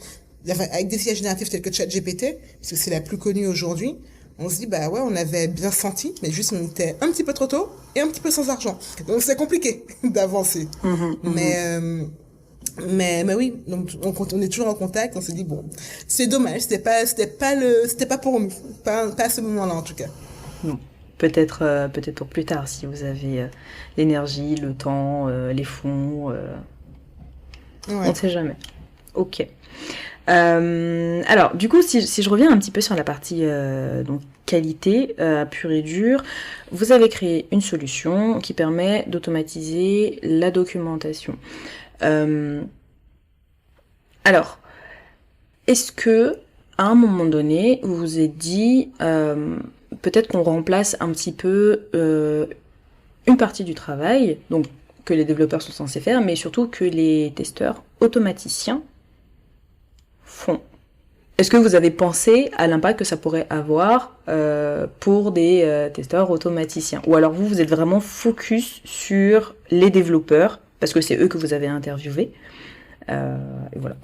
avec des IA génératives telles que ChatGPT, puisque c'est la plus connue aujourd'hui, on se dit, bah ouais, on avait bien senti, mais juste on était un petit peu trop tôt et un petit peu sans argent. Donc c'est compliqué d'avancer. Mais oui, donc on est toujours en contact, on s'est dit, bon, c'est dommage, c'était pas pour nous, pas à ce moment-là en tout cas. Non. Peut-être pour plus tard, si vous avez l'énergie, le temps, les fonds. On ne sait jamais. Ok. Alors, du coup, si je reviens un petit peu sur la partie donc qualité pure et dure, vous avez créé une solution qui permet d'automatiser la documentation. Alors, est-ce que à un moment donné, vous vous êtes dit peut-être qu'on remplace un petit peu une partie du travail, donc que les développeurs sont censés faire, mais surtout que les testeurs automaticiens font. Est-ce que vous avez pensé à l'impact que ça pourrait avoir pour des testeurs automaticiens? Ou alors vous êtes vraiment focus sur les développeurs, parce que c'est eux que vous avez interviewés. Et voilà.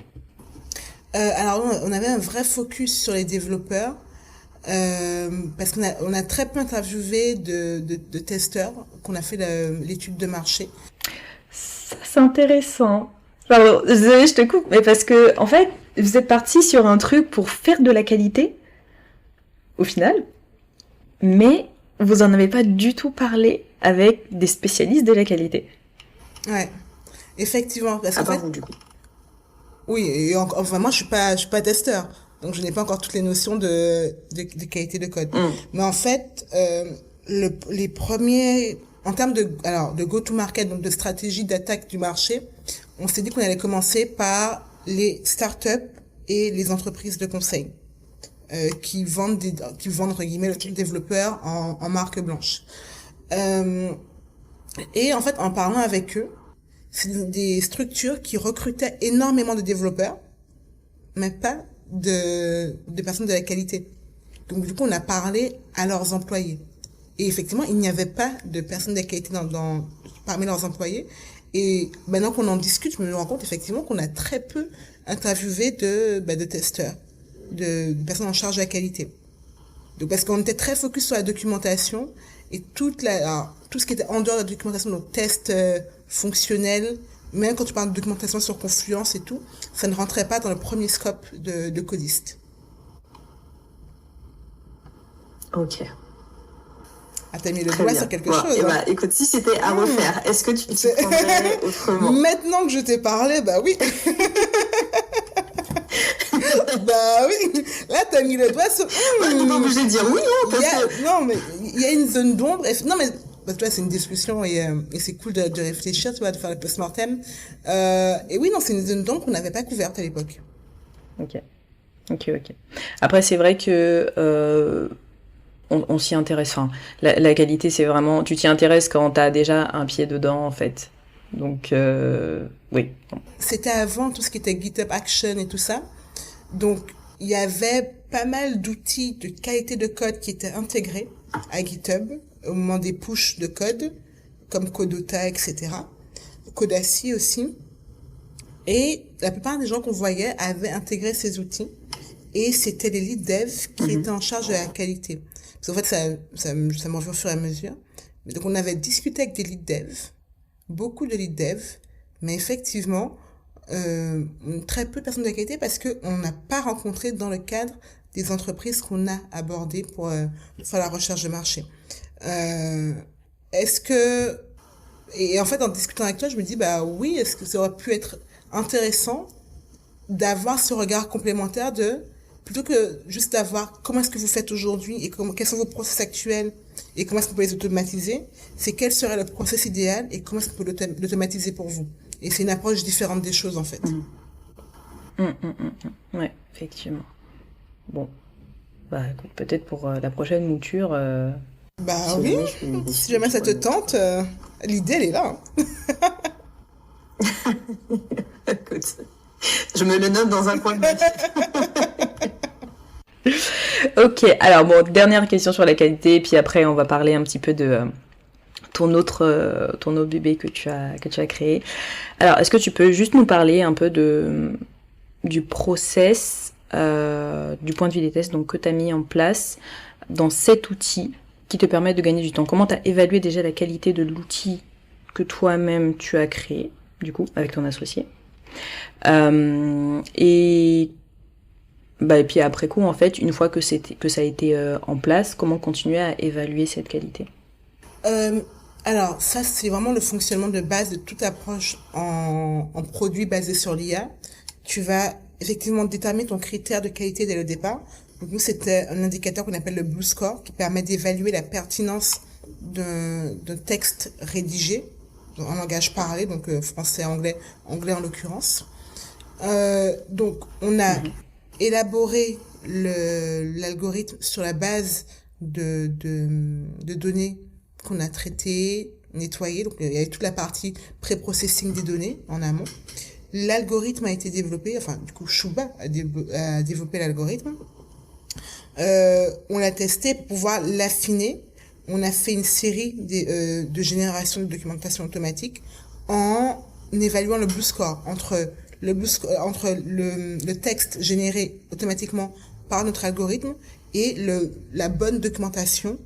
Alors on avait un vrai focus sur les développeurs, parce qu'on a très peu interviewé de testeurs, qu'on a fait l'étude de marché. Ça, c'est intéressant. Pardon, désolée, je te coupe, mais parce que, en fait, vous êtes parti sur un truc pour faire de la qualité, au final, mais vous en avez pas du tout parlé avec des spécialistes de la qualité. Ouais, effectivement, parce qu'en À part fait, vous, du coup. oui, et enfin moi je suis pas testeur, donc je n'ai pas encore toutes les notions de qualité de code. Mais en fait, les premiers, en termes de go-to-market, donc de stratégie d'attaque du marché, on s'est dit qu'on allait commencer par les startups et les entreprises de conseil qui vendent entre guillemets le développeur en marque blanche. Et en fait, en parlant avec eux, c'est des structures qui recrutaient énormément de développeurs, mais pas de personnes de la qualité. Donc du coup, on a parlé à leurs employés. Et effectivement, il n'y avait pas de personnes de la qualité parmi leurs employés. Et maintenant qu'on en discute, je me rends compte effectivement qu'on a très peu interviewé de testeurs, de personnes en charge de la qualité. Donc parce qu'on était très focus sur la documentation et tout ce qui était en dehors de la documentation, donc tests fonctionnels, même quand tu parles de documentation sur Confluence et tout, ça ne rentrait pas dans le premier scope de Codiste. Ok. Ah, t'as mis le Très doigt bien. sur quelque Bon, chose, et hein. bah, écoute, si c'était à refaire, est-ce que tu t'y prendrais autrement? Maintenant que je t'ai parlé, bah oui. Bah oui. Là, t'as mis le doigt sur... Ouais, t'es pas obligé de dire oui, hein, Il parce y a... que... Non, mais il y a une zone d'ombre. Non, mais parce que là, c'est une discussion et c'est cool de réfléchir, tu vois, de faire le post-mortem. Et oui, non, c'est une zone d'ombre qu'on n'avait pas couverte à l'époque. Ok. Ok, ok. Après, c'est vrai que on s'y intéresse. Enfin, la qualité, c'est vraiment... Tu t'y intéresses quand t'as déjà un pied dedans, en fait. Donc, oui. C'était avant tout ce qui était GitHub Action et tout ça. Donc, il y avait pas mal d'outils de qualité de code qui étaient intégrés à GitHub au moment des pushes de code, comme Codota, etc. Codassi aussi. Et la plupart des gens qu'on voyait avaient intégré ces outils. Et c'était les lead devs qui étaient en charge de la qualité. Parce qu'en fait, ça m'en vient au fur et à mesure. Donc, on avait discuté avec des lead devs, beaucoup de lead devs, mais effectivement, très peu de personnes de qualité parce qu'on n'a pas rencontré dans le cadre des entreprises qu'on a abordées pour faire la recherche de marché. Est-ce que... Et en fait, en discutant avec toi, je me dis, bah oui, est-ce que ça aurait pu être intéressant d'avoir ce regard complémentaire de... Plutôt que juste d'avoir comment est-ce que vous faites aujourd'hui et quels sont vos process actuels et comment est-ce qu'on peut les automatiser, c'est quel serait le process idéal et comment est-ce qu'on peut l'automatiser pour vous. Et c'est une approche différente des choses, en fait. Ouais, effectivement. Bon, bah écoute, peut-être pour la prochaine mouture, Bah Si oui, jamais je suis si jamais ça te tente, l'idée, elle est là, hein. Écoute, je me le note dans un coin de ma tête. Ok, alors bon, dernière question sur la qualité, puis après on va parler un petit peu de ton autre bébé que tu as créé. Alors, est-ce que tu peux juste nous parler un peu du process, du point de vue des tests donc, que tu as mis en place dans cet outil qui te permet de gagner du temps? Comment tu as évalué déjà la qualité de l'outil que toi-même tu as créé, du coup, avec ton associé? Et puis après coup, en fait, une fois que ça a été en place, comment continuer à évaluer cette qualité? Alors, ça, c'est vraiment le fonctionnement de base de toute approche en produit basé sur l'IA. Tu vas effectivement déterminer ton critère de qualité dès le départ. Donc, nous, c'était un indicateur qu'on appelle le Blue Score qui permet d'évaluer la pertinence d'un texte rédigé en langage parlé, donc français, anglais en l'occurrence. Donc, on a élaboré l'algorithme sur la base de données qu'on a traitées, nettoyées. Donc, il y avait toute la partie pré-processing des données en amont. L'algorithme a été développé, enfin, du coup, Shuba a développé l'algorithme. On l'a testé pour pouvoir l'affiner. On a fait une série de génération de documentation automatique en évaluant le Blue Score entre le texte généré automatiquement par notre algorithme et la bonne documentation,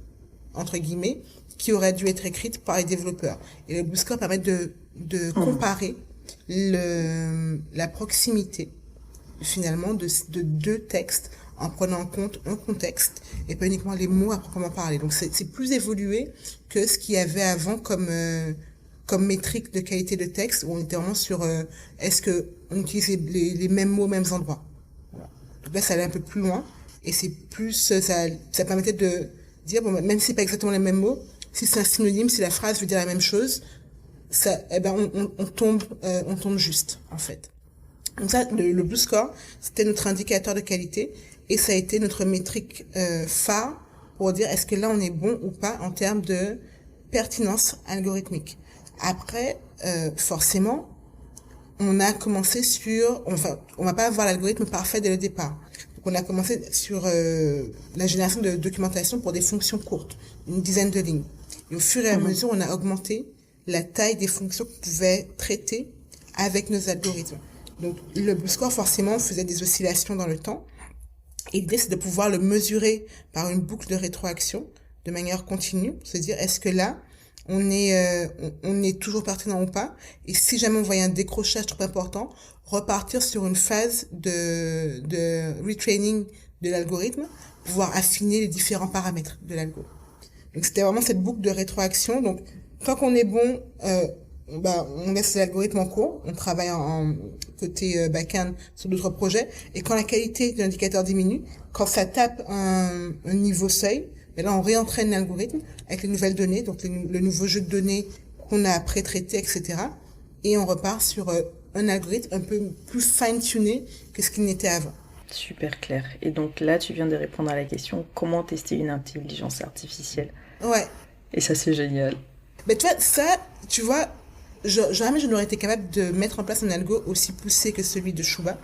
entre guillemets, qui aurait dû être écrite par les développeurs. Et le Blue Score permet de comparer la proximité, finalement, de deux textes en prenant en compte un contexte et pas uniquement les mots à proprement parler. Donc, c'est plus évolué que ce qu'il y avait avant comme métrique de qualité de texte, où on était vraiment sur est-ce que on utilise les mêmes mots aux mêmes endroits. Voilà. Donc là, ça allait un peu plus loin et c'est plus ça permettait de dire bon, même si c'est pas exactement les mêmes mots, si c'est un synonyme, si la phrase veut dire la même chose, ça, on tombe juste en fait. Donc ça, le Blue Score, c'était notre indicateur de qualité et ça a été notre métrique phare pour dire est-ce que là on est bon ou pas en termes de pertinence algorithmique. Après, forcément, on a commencé on va pas avoir l'algorithme parfait dès le départ. Donc on a commencé sur la génération de documentation pour des fonctions courtes, une dizaine de lignes. Et au fur et à mesure, on a augmenté la taille des fonctions qu'on pouvait traiter avec nos algorithmes. Donc le Blue Score, forcément, faisait des oscillations dans le temps. Et l'idée, c'est de pouvoir le mesurer par une boucle de rétroaction de manière continue, se dire est-ce que là, on est toujours pertinent ou pas, et si jamais on voyait un décrochage trop important, repartir sur une phase de retraining de l'algorithme, pouvoir affiner les différents paramètres de l'algo. Donc c'était vraiment cette boucle de rétroaction. Donc quand on est bon, on laisse l'algorithme en cours, on travaille en côté back-end sur d'autres projets, et quand la qualité de l'indicateur diminue, quand ça tape un niveau seuil, et là on réentraîne l'algorithme avec les nouvelles données, donc le nouveau jeu de données qu'on a pré-traité, etc. Et on repart sur un algorithme un peu plus fine-tuné que ce qu'il n'était avant. Super clair. Et donc là, tu viens de répondre à la question, comment tester une intelligence artificielle? Ouais. Et ça, c'est génial. Mais tu vois, jamais je n'aurais été capable de mettre en place un algo aussi poussé que celui de Shuba.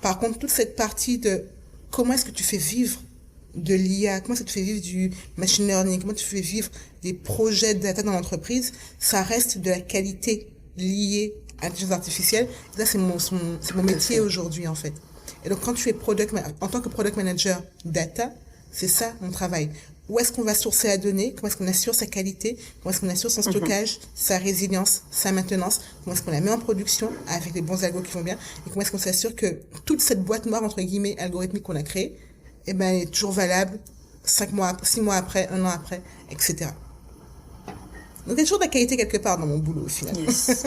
Par contre, toute cette partie de comment est-ce que tu fais vivre de l'IA, comment est-ce que tu fais vivre du machine learning, comment tu fais vivre des projets de data dans l'entreprise, ça reste de la qualité liée à l'intelligence artificielle. Et ça, c'est mon métier aujourd'hui, en fait. Et donc, quand tu es en tant que product manager data, c'est ça mon travail. Où est-ce qu'on va sourcer la donnée? Comment est-ce qu'on assure sa qualité? Comment est-ce qu'on assure son stockage, sa résilience, sa maintenance? Comment est-ce qu'on la met en production avec les bons algos qui vont bien? Et comment est-ce qu'on s'assure que toute cette boîte noire, entre guillemets, algorithmique qu'on a créée, elle est toujours valable 5 mois, 6 mois après, 1 an après, etc. Donc, il y a toujours de la qualité quelque part dans mon boulot, au final. Yes.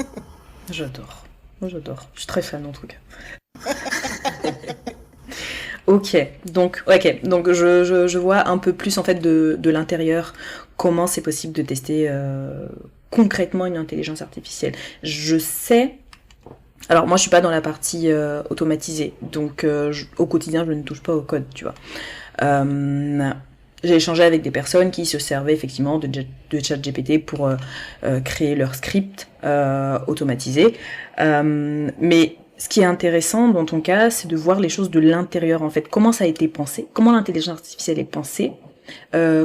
J'adore. Je suis très fan, en tout cas. Ok, donc je vois un peu plus en fait de l'intérieur comment c'est possible de tester concrètement une intelligence artificielle. Je sais, alors moi je suis pas dans la partie automatisée, donc au quotidien je ne touche pas au code, tu vois. J'ai échangé avec des personnes qui se servaient effectivement de ChatGPT pour créer leur script automatisé, mais ce qui est intéressant dans ton cas, c'est de voir les choses de l'intérieur, en fait. Comment ça a été pensé, comment l'intelligence artificielle est pensée,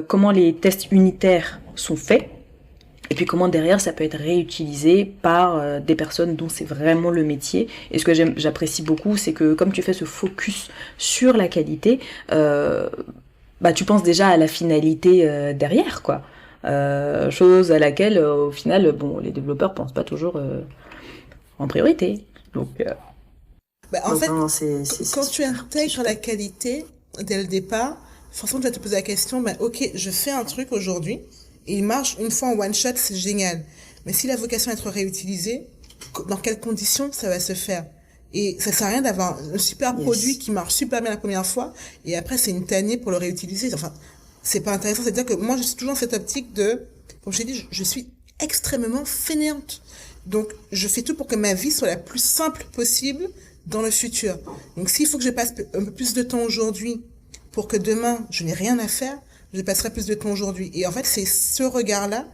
comment les tests unitaires sont faits, et puis comment derrière ça peut être réutilisé par des personnes dont c'est vraiment le métier. Et ce que j'apprécie beaucoup, c'est que comme tu fais ce focus sur la qualité, tu penses déjà à la finalité derrière, quoi. Chose à laquelle, au final, les développeurs pensent pas toujours en priorité. Donc, en fait, quand tu intègres la qualité dès le départ, forcément tu vas te poser la question, ok, je fais un truc aujourd'hui, et il marche une fois en one shot, c'est génial. Mais si la vocation est d'être réutilisée, dans quelles conditions ça va se faire? Et ça sert à rien d'avoir un super produit qui marche super bien la première fois, et après c'est une tannée pour le réutiliser. Enfin, c'est pas intéressant. C'est-à-dire que moi je suis toujours dans cette optique de, comme je t'ai dit, je suis extrêmement fainéante. Donc, je fais tout pour que ma vie soit la plus simple possible dans le futur. Donc, s'il faut que je passe un peu plus de temps aujourd'hui pour que demain, je n'ai rien à faire, je passerai plus de temps aujourd'hui. Et en fait, c'est ce regard-là,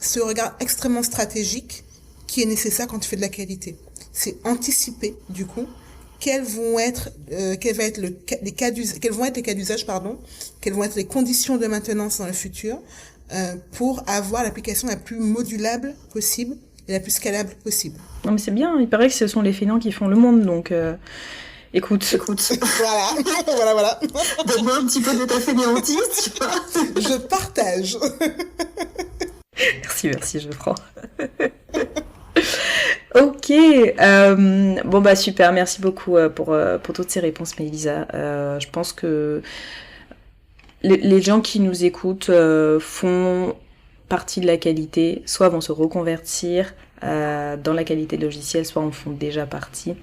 ce regard extrêmement stratégique qui est nécessaire quand tu fais de la qualité. C'est anticiper, du coup, quels vont être les cas d'usage, quelles vont être les conditions de maintenance dans le futur, pour avoir l'application la plus modulable possible et la plus scalable possible. Non mais c'est bien, il paraît que ce sont les fainéants qui font le monde, donc écoute. Voilà. Donne-moi un petit peu de ta fainéantise, tu vois. Je partage. Merci, je prends. Ok, super, merci beaucoup pour toutes ces réponses, Mélisa. Je pense que les gens qui nous écoutent font partie de la qualité, soit vont se reconvertir dans la qualité logicielle, soit en font déjà partie.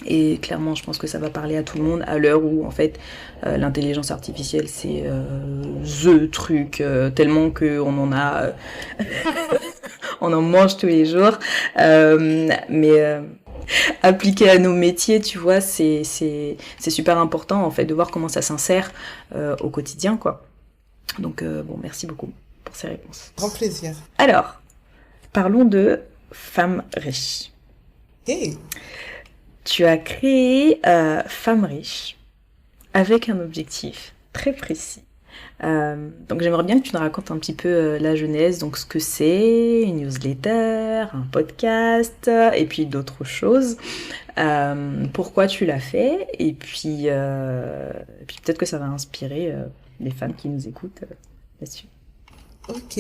Et clairement, je pense que ça va parler à tout le monde à l'heure où, en fait, l'intelligence artificielle, c'est the truc, tellement qu'on en a... on en mange tous les jours. Mais appliqué à nos métiers, tu vois, c'est super important, en fait, de voir comment ça s'insère au quotidien, quoi. Donc, merci beaucoup pour ces réponses. Grand plaisir. Alors, parlons de Femmes riches. Hey. Tu as créé Femmes riches avec un objectif très précis. Donc j'aimerais bien que tu nous racontes un petit peu la genèse, donc ce que c'est, une newsletter, un podcast, et puis d'autres choses. Pourquoi tu l'as fait, et puis peut-être que ça va inspirer les femmes qui nous écoutent là-dessus. Ok,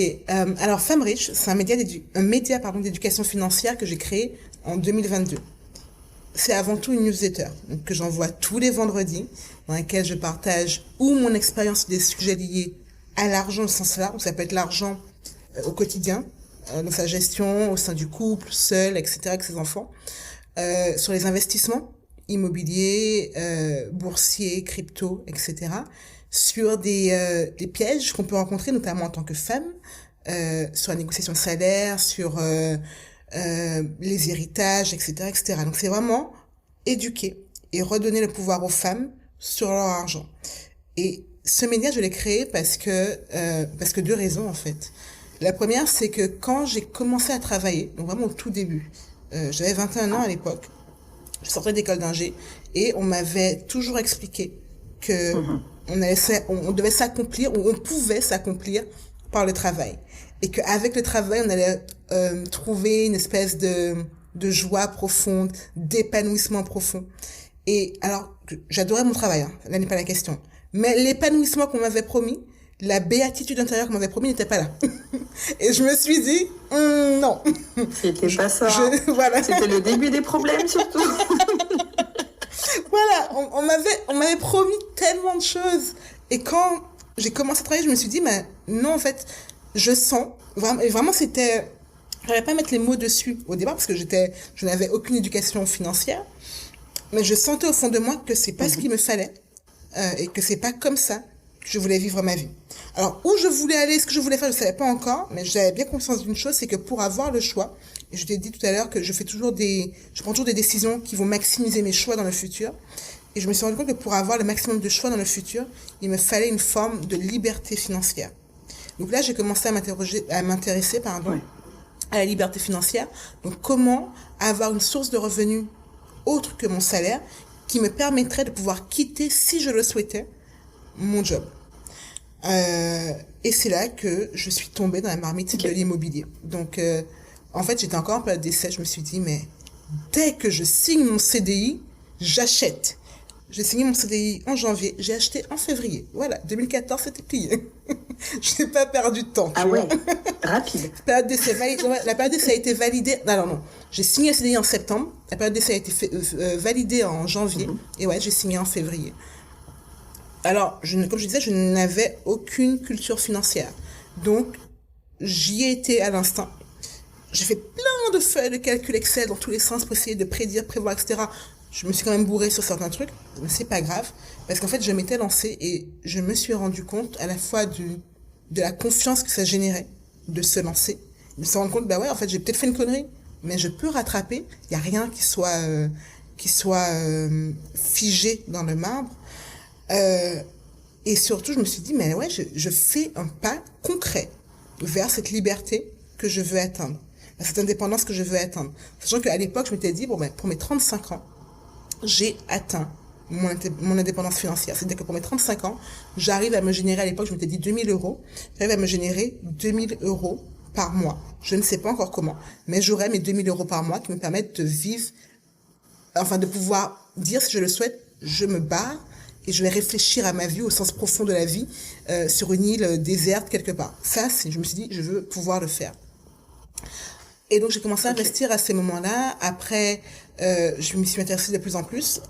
alors Femmes riches, c'est un média d'éducation financière que j'ai créé en 2022. c'est avant tout une newsletter donc, que j'envoie tous les vendredis, dans laquelle je partage ou mon expérience des sujets liés à l'argent au sens large, ça peut être l'argent au quotidien, dans sa gestion, au sein du couple, seul, etc., avec ses enfants, sur les investissements immobiliers, boursiers, crypto, etc., sur des pièges qu'on peut rencontrer, notamment en tant que femme, sur la négociation de salaire, sur les héritages, etc., etc. Donc c'est vraiment éduquer et redonner le pouvoir aux femmes sur leur argent. Et ce média, je l'ai créé parce que deux raisons en fait. La première, c'est que quand j'ai commencé à travailler, donc vraiment au tout début, j'avais 21 ans à l'époque, je sortais d'école d'ingé et on m'avait toujours expliqué que on devait s'accomplir ou on pouvait s'accomplir par le travail et qu'avec le travail on allait trouver une espèce de joie profonde, d'épanouissement profond. Et alors j'adorais mon travail, hein, là n'est pas la question, mais l'épanouissement qu'on m'avait promis, la béatitude intérieure qu'on m'avait promis n'était pas là. Et je me suis dit non. C'était pas ça. Voilà. C'était le début des problèmes surtout. Voilà, on m'avait promis tellement de choses. Et quand j'ai commencé à travailler, je me suis dit, mais non, en fait, je sens, vraiment c'était, j'arrivais pas à mettre les mots dessus au départ parce que je n'avais aucune éducation financière, mais je sentais au fond de moi que c'est pas ce qu'il me fallait, et que c'est pas comme ça que je voulais vivre ma vie. Alors, où je voulais aller, ce que je voulais faire, je savais pas encore, mais j'avais bien conscience d'une chose, c'est que pour avoir le choix, et je t'ai dit tout à l'heure que je prends toujours des décisions qui vont maximiser mes choix dans le futur. Et je me suis rendu compte que pour avoir le maximum de choix dans le futur, il me fallait une forme de liberté financière. Donc là, j'ai commencé à m'intéresser, à la liberté financière. Donc, comment avoir une source de revenus autre que mon salaire qui me permettrait de pouvoir quitter, si je le souhaitais, mon job. Et c'est là que je suis tombée dans la marmite de l'immobilier. Donc, en fait, j'étais encore en période d'essai. Je me suis dit, mais dès que je signe mon CDI, j'achète. J'ai signé mon CDI en janvier, j'ai acheté en février. Voilà, 2014, c'était plié. Je n'ai pas perdu de temps. Ah ouais, rapide. La période d'essai a été validée. Non. J'ai signé le CDI en septembre. La période d'essai a été validée en janvier. Et ouais, j'ai signé en février. Alors, comme je disais, je n'avais aucune culture financière. Donc, j'y ai été à l'instinct. J'ai fait plein de feuilles de calcul Excel dans tous les sens pour essayer de prédire, prévoir, etc. Je me suis quand même bourrée sur certains trucs, mais c'est pas grave, parce qu'en fait, je m'étais lancée et je me suis rendu compte à la fois de la confiance que ça générait de se lancer. Je me suis rendu compte, bah ouais, en fait, j'ai peut-être fait une connerie, mais je peux rattraper. Il y a rien qui soit figé dans le marbre. Et surtout, je me suis dit, mais ouais, je fais un pas concret vers cette liberté que je veux atteindre, vers cette indépendance que je veux atteindre. Sachant qu'à l'époque, je m'étais dit, bon, ben, pour mes 35 ans, j'ai atteint mon indépendance financière. C'est-à-dire que pour mes 35 ans, j'arrive à me générer, à l'époque, je m'étais dit 2000 euros, j'arrive à me générer 2000 euros par mois. Je ne sais pas encore comment, mais j'aurai mes 2000 euros par mois qui me permettent de vivre, enfin, de pouvoir dire, si je le souhaite, je me barre et je vais réfléchir à ma vie au sens profond de la vie, sur une île déserte quelque part. Ça, je me suis dit, je veux pouvoir le faire. Et donc, j'ai commencé à investir à ces moments-là. Après, je m'y suis intéressée de plus en plus.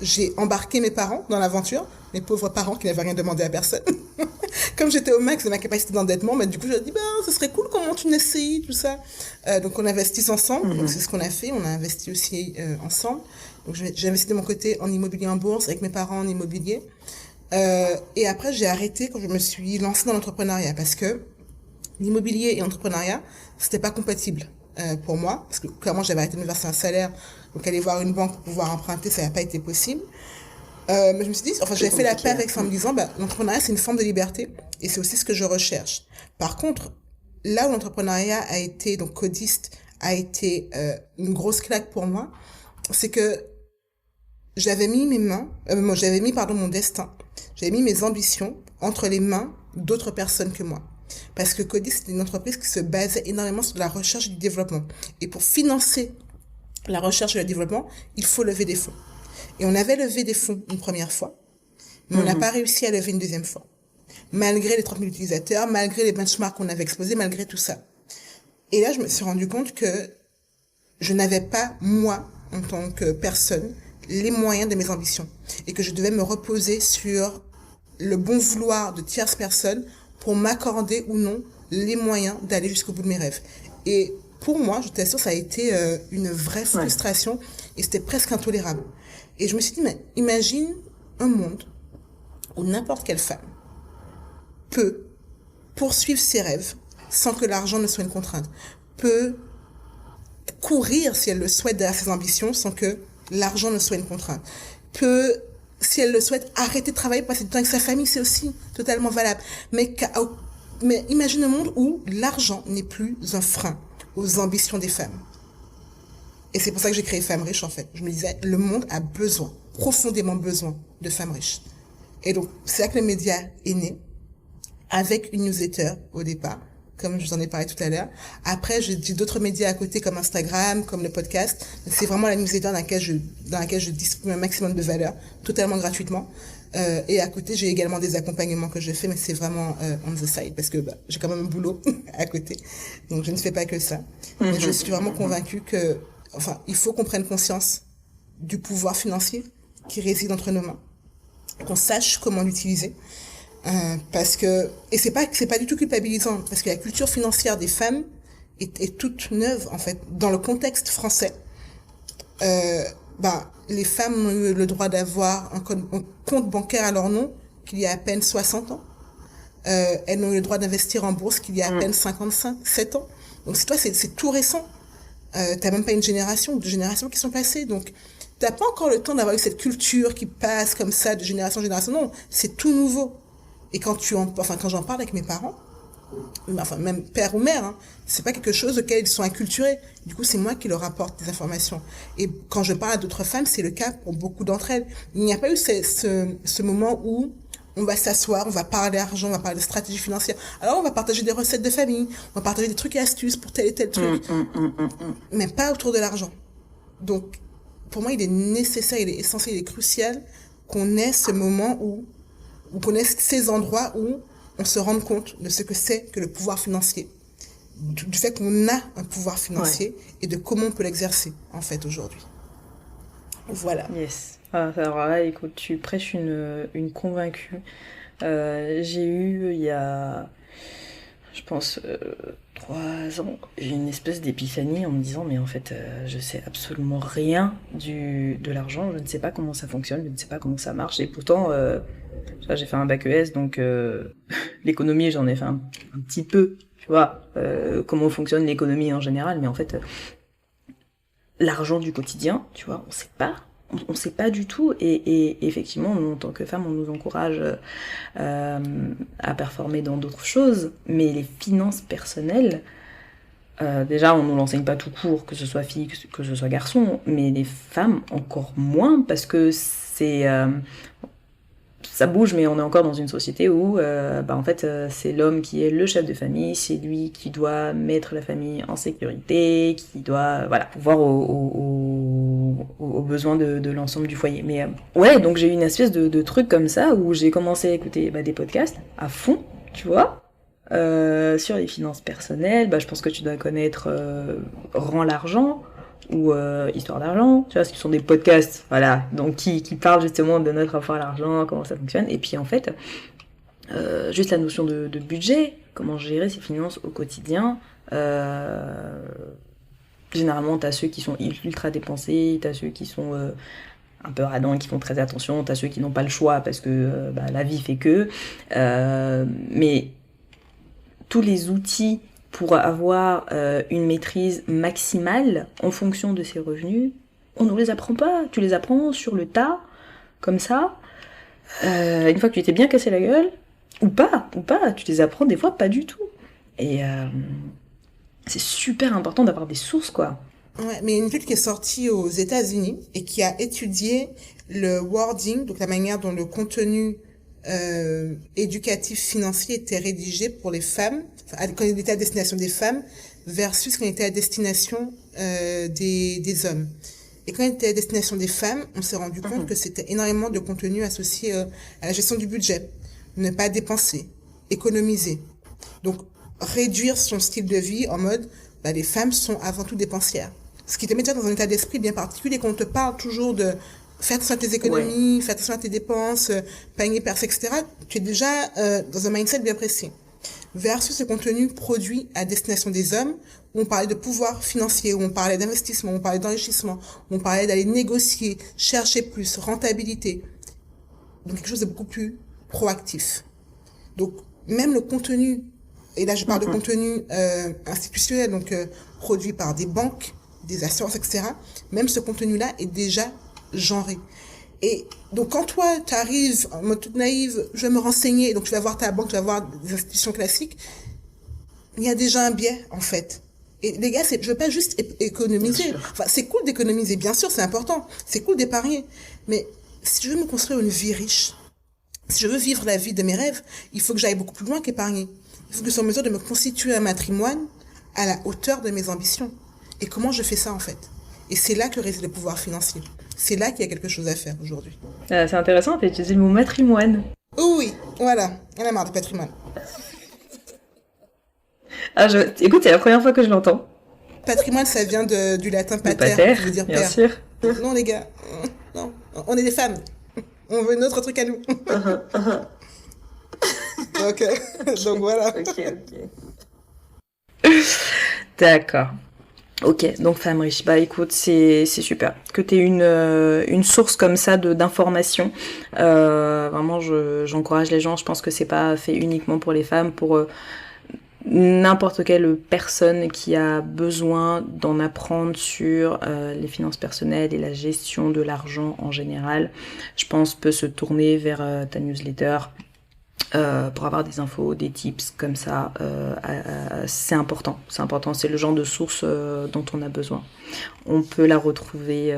J'ai embarqué mes parents dans l'aventure, mes pauvres parents qui n'avaient rien demandé à personne. Comme j'étais au max de ma capacité d'endettement, mais du coup, je leur ai dit, ce serait cool qu'on monte une SCI, tout ça. Donc, on investit ensemble. Donc, c'est ce qu'on a fait. On a investi aussi ensemble. Donc, j'ai investi de mon côté en immobilier en bourse, avec mes parents en immobilier. Et après, j'ai arrêté quand je me suis lancée dans l'entrepreneuriat, parce que l'immobilier et l'entrepreneuriat, c'était pas compatible pour moi, parce que clairement, j'avais arrêté de me verser un salaire. Donc, aller voir une banque pour pouvoir emprunter, ça n'a pas été possible. Mais je me suis dit, enfin, j'avais fait la paix avec ça en me disant, l'entrepreneuriat, c'est une forme de liberté et c'est aussi ce que je recherche. Par contre, là où l'entrepreneuriat a été, donc codiste, a été une grosse claque pour moi, c'est que j'avais mis mon destin, j'avais mis mes ambitions entre les mains d'autres personnes que moi. Parce que Codis, c'était une entreprise qui se basait énormément sur la recherche et du développement. Et pour financer la recherche et le développement, il faut lever des fonds. Et on avait levé des fonds une première fois, mais on n'a pas réussi à lever une deuxième fois. Malgré les 30 000 utilisateurs, malgré les benchmarks qu'on avait exposés, malgré tout ça. Et là, je me suis rendu compte que je n'avais pas, moi, en tant que personne, les moyens de mes ambitions. Et que je devais me reposer sur le bon vouloir de tierces personnes pour m'accorder ou non les moyens d'aller jusqu'au bout de mes rêves. Et pour moi, je t'assure, ça a été une vraie frustration et c'était presque intolérable. Et je me suis dit, mais imagine un monde où n'importe quelle femme peut poursuivre ses rêves sans que l'argent ne soit une contrainte, peut courir si elle le souhaite derrière ses ambitions sans que l'argent ne soit une contrainte, peut, si elle le souhaite, arrêter de travailler, passer du temps avec sa famille, c'est aussi totalement valable. Mais imagine un monde où l'argent n'est plus un frein aux ambitions des femmes. Et c'est pour ça que j'ai créé Femmes Riches, en fait. Je me disais, le monde a besoin, profondément besoin de femmes riches. Et donc, c'est là que le média est né, avec une newsletter au départ, comme je vous en ai parlé tout à l'heure. Après, j'ai d'autres médias à côté, comme Instagram, comme le podcast. C'est vraiment la newsletter dans laquelle je distribue un maximum de valeur, totalement gratuitement. Et à côté, j'ai également des accompagnements que je fais, mais c'est vraiment on the side, parce que j'ai quand même un boulot à côté. Donc, je ne fais pas que ça. Mais je suis vraiment convaincue que, il faut qu'on prenne conscience du pouvoir financier qui réside entre nos mains, qu'on sache comment l'utiliser. Parce que, et c'est pas du tout culpabilisant, parce que la culture financière des femmes est toute neuve, en fait. Dans le contexte français, les femmes ont eu le droit d'avoir un compte bancaire à leur nom qu'il y a à peine 60 ans. Elles ont eu le droit d'investir en bourse qu'il y a à peine 7 ans. Donc, c'est tout récent. T'as même pas une génération, 2 générations qui sont passées. Donc, t'as pas encore le temps d'avoir eu cette culture qui passe comme ça de génération en génération. Non, c'est tout nouveau. Et quand j'en parle avec mes parents, même père ou mère, c'est pas quelque chose auquel ils sont inculturés. Du coup, c'est moi qui leur apporte des informations. Et quand je parle à d'autres femmes, c'est le cas pour beaucoup d'entre elles. Il n'y a pas eu ce moment où on va s'asseoir, on va parler d'argent, on va parler de stratégie financière. Alors, on va partager des recettes de famille, on va partager des trucs et astuces pour tel et tel truc. Mais pas autour de l'argent. Donc, pour moi, il est nécessaire, il est essentiel, il est crucial qu'on ait ce moment où qu'on ait ces endroits où on se rende compte de ce que c'est que le pouvoir financier, du fait qu'on a un pouvoir financier et de comment on peut l'exercer, en fait, aujourd'hui. Voilà. Yes. Alors là, écoute, tu prêches une convaincue. J'ai eu, il y a, je pense, 3 ans, j'ai eu une espèce d'épiphanie en me disant, mais en fait, je sais absolument rien de l'argent, je ne sais pas comment ça fonctionne, je ne sais pas comment ça marche, et pourtant, j'ai fait un bac ES, donc l'économie, j'en ai fait un petit peu, tu vois, comment fonctionne l'économie en général, mais en fait, l'argent du quotidien, tu vois, on sait pas du tout, et effectivement, nous, en tant que femmes, on nous encourage à performer dans d'autres choses, mais les finances personnelles, déjà, on nous l'enseigne pas tout court, que ce soit fille, que ce soit garçon, mais les femmes encore moins, parce que ça bouge, mais on est encore dans une société où en fait c'est l'homme qui est le chef de famille, c'est lui qui doit mettre la famille en sécurité, qui doit pouvoir aux besoins de l'ensemble du foyer. Mais donc j'ai eu une espèce de truc comme ça où j'ai commencé à écouter des podcasts à fond, tu vois, sur les finances personnelles. Je pense que tu dois connaître Rends l'argent ou Histoire d'argent, tu vois, ce sont des podcasts, donc qui parlent justement de notre rapport à l'argent, comment ça fonctionne, et puis en fait, juste la notion de budget, comment gérer ses finances au quotidien. Généralement, t'as ceux qui sont ultra dépensés, t'as ceux qui sont un peu radins, qui font très attention, t'as ceux qui n'ont pas le choix parce que la vie fait que, mais tous les outils pour avoir une maîtrise maximale en fonction de ses revenus, on ne les apprend pas. Tu les apprends sur le tas, comme ça, une fois que tu t'es bien cassé la gueule, ou pas, tu les apprends des fois pas du tout. Et c'est super important d'avoir des sources, quoi. Ouais, mais il y a une étude qui est sortie aux États-Unis et qui a étudié le wording, donc la manière dont le contenu éducatif financier était rédigé pour les femmes, quand il était à destination des femmes, versus quand il était à destination des hommes. Et quand il était à destination des femmes, on s'est rendu compte que c'était énormément de contenu associé à la gestion du budget, ne pas dépenser, économiser. Donc réduire son style de vie en mode les femmes sont avant tout dépensières. Ce qui te met déjà dans un état d'esprit bien particulier quand on te parle toujours de faire attention à tes économies, faire attention à tes dépenses, panier percé, etc. Tu es déjà dans un mindset bien précis. Versus ce contenu produit à destination des hommes, où on parlait de pouvoir financier, où on parlait d'investissement, où on parlait d'enrichissement, où on parlait d'aller négocier, chercher plus, rentabilité. Donc quelque chose de beaucoup plus proactif. Donc même le contenu, et là je parle de contenu institutionnel, donc produit par des banques, des assurances, etc. Même ce contenu-là est déjà genré. Et donc quand toi tu arrives en mode toute naïve, je vais me renseigner, donc tu vas voir ta banque, tu vas voir des institutions classiques, il y a déjà un biais en fait. Et les gars, je veux pas juste économiser. Enfin, c'est cool d'économiser, bien sûr, c'est important. C'est cool d'épargner. Mais si je veux me construire une vie riche, si je veux vivre la vie de mes rêves, il faut que j'aille beaucoup plus loin qu'épargner. Il faut que je sois en mesure de me constituer un patrimoine à la hauteur de mes ambitions. Et comment je fais ça en fait? Et c'est là que réside le pouvoir financier. C'est là qu'il y a quelque chose à faire aujourd'hui. Ah, c'est intéressant, tu as utilisé le mot matrimoine. Oh oui, voilà. On a marre de patrimoine. Écoute, c'est la première fois que je l'entends. Patrimoine, ça vient du latin pater, pater, qui veut dire bien père. sûr. Non les gars, non. On est des femmes. On veut notre truc à nous. Donc voilà. D'accord. Ok, donc femme riche. Bah écoute, c'est super que tu aies une source comme ça d'informations. Vraiment, j'encourage les gens. Je pense que c'est pas fait uniquement pour les femmes, pour n'importe quelle personne qui a besoin d'en apprendre sur les finances personnelles et la gestion de l'argent en général, je pense peut se tourner vers ta newsletter pour avoir des infos, des tips comme ça. C'est important, c'est le genre de source dont on a besoin. On peut la retrouver...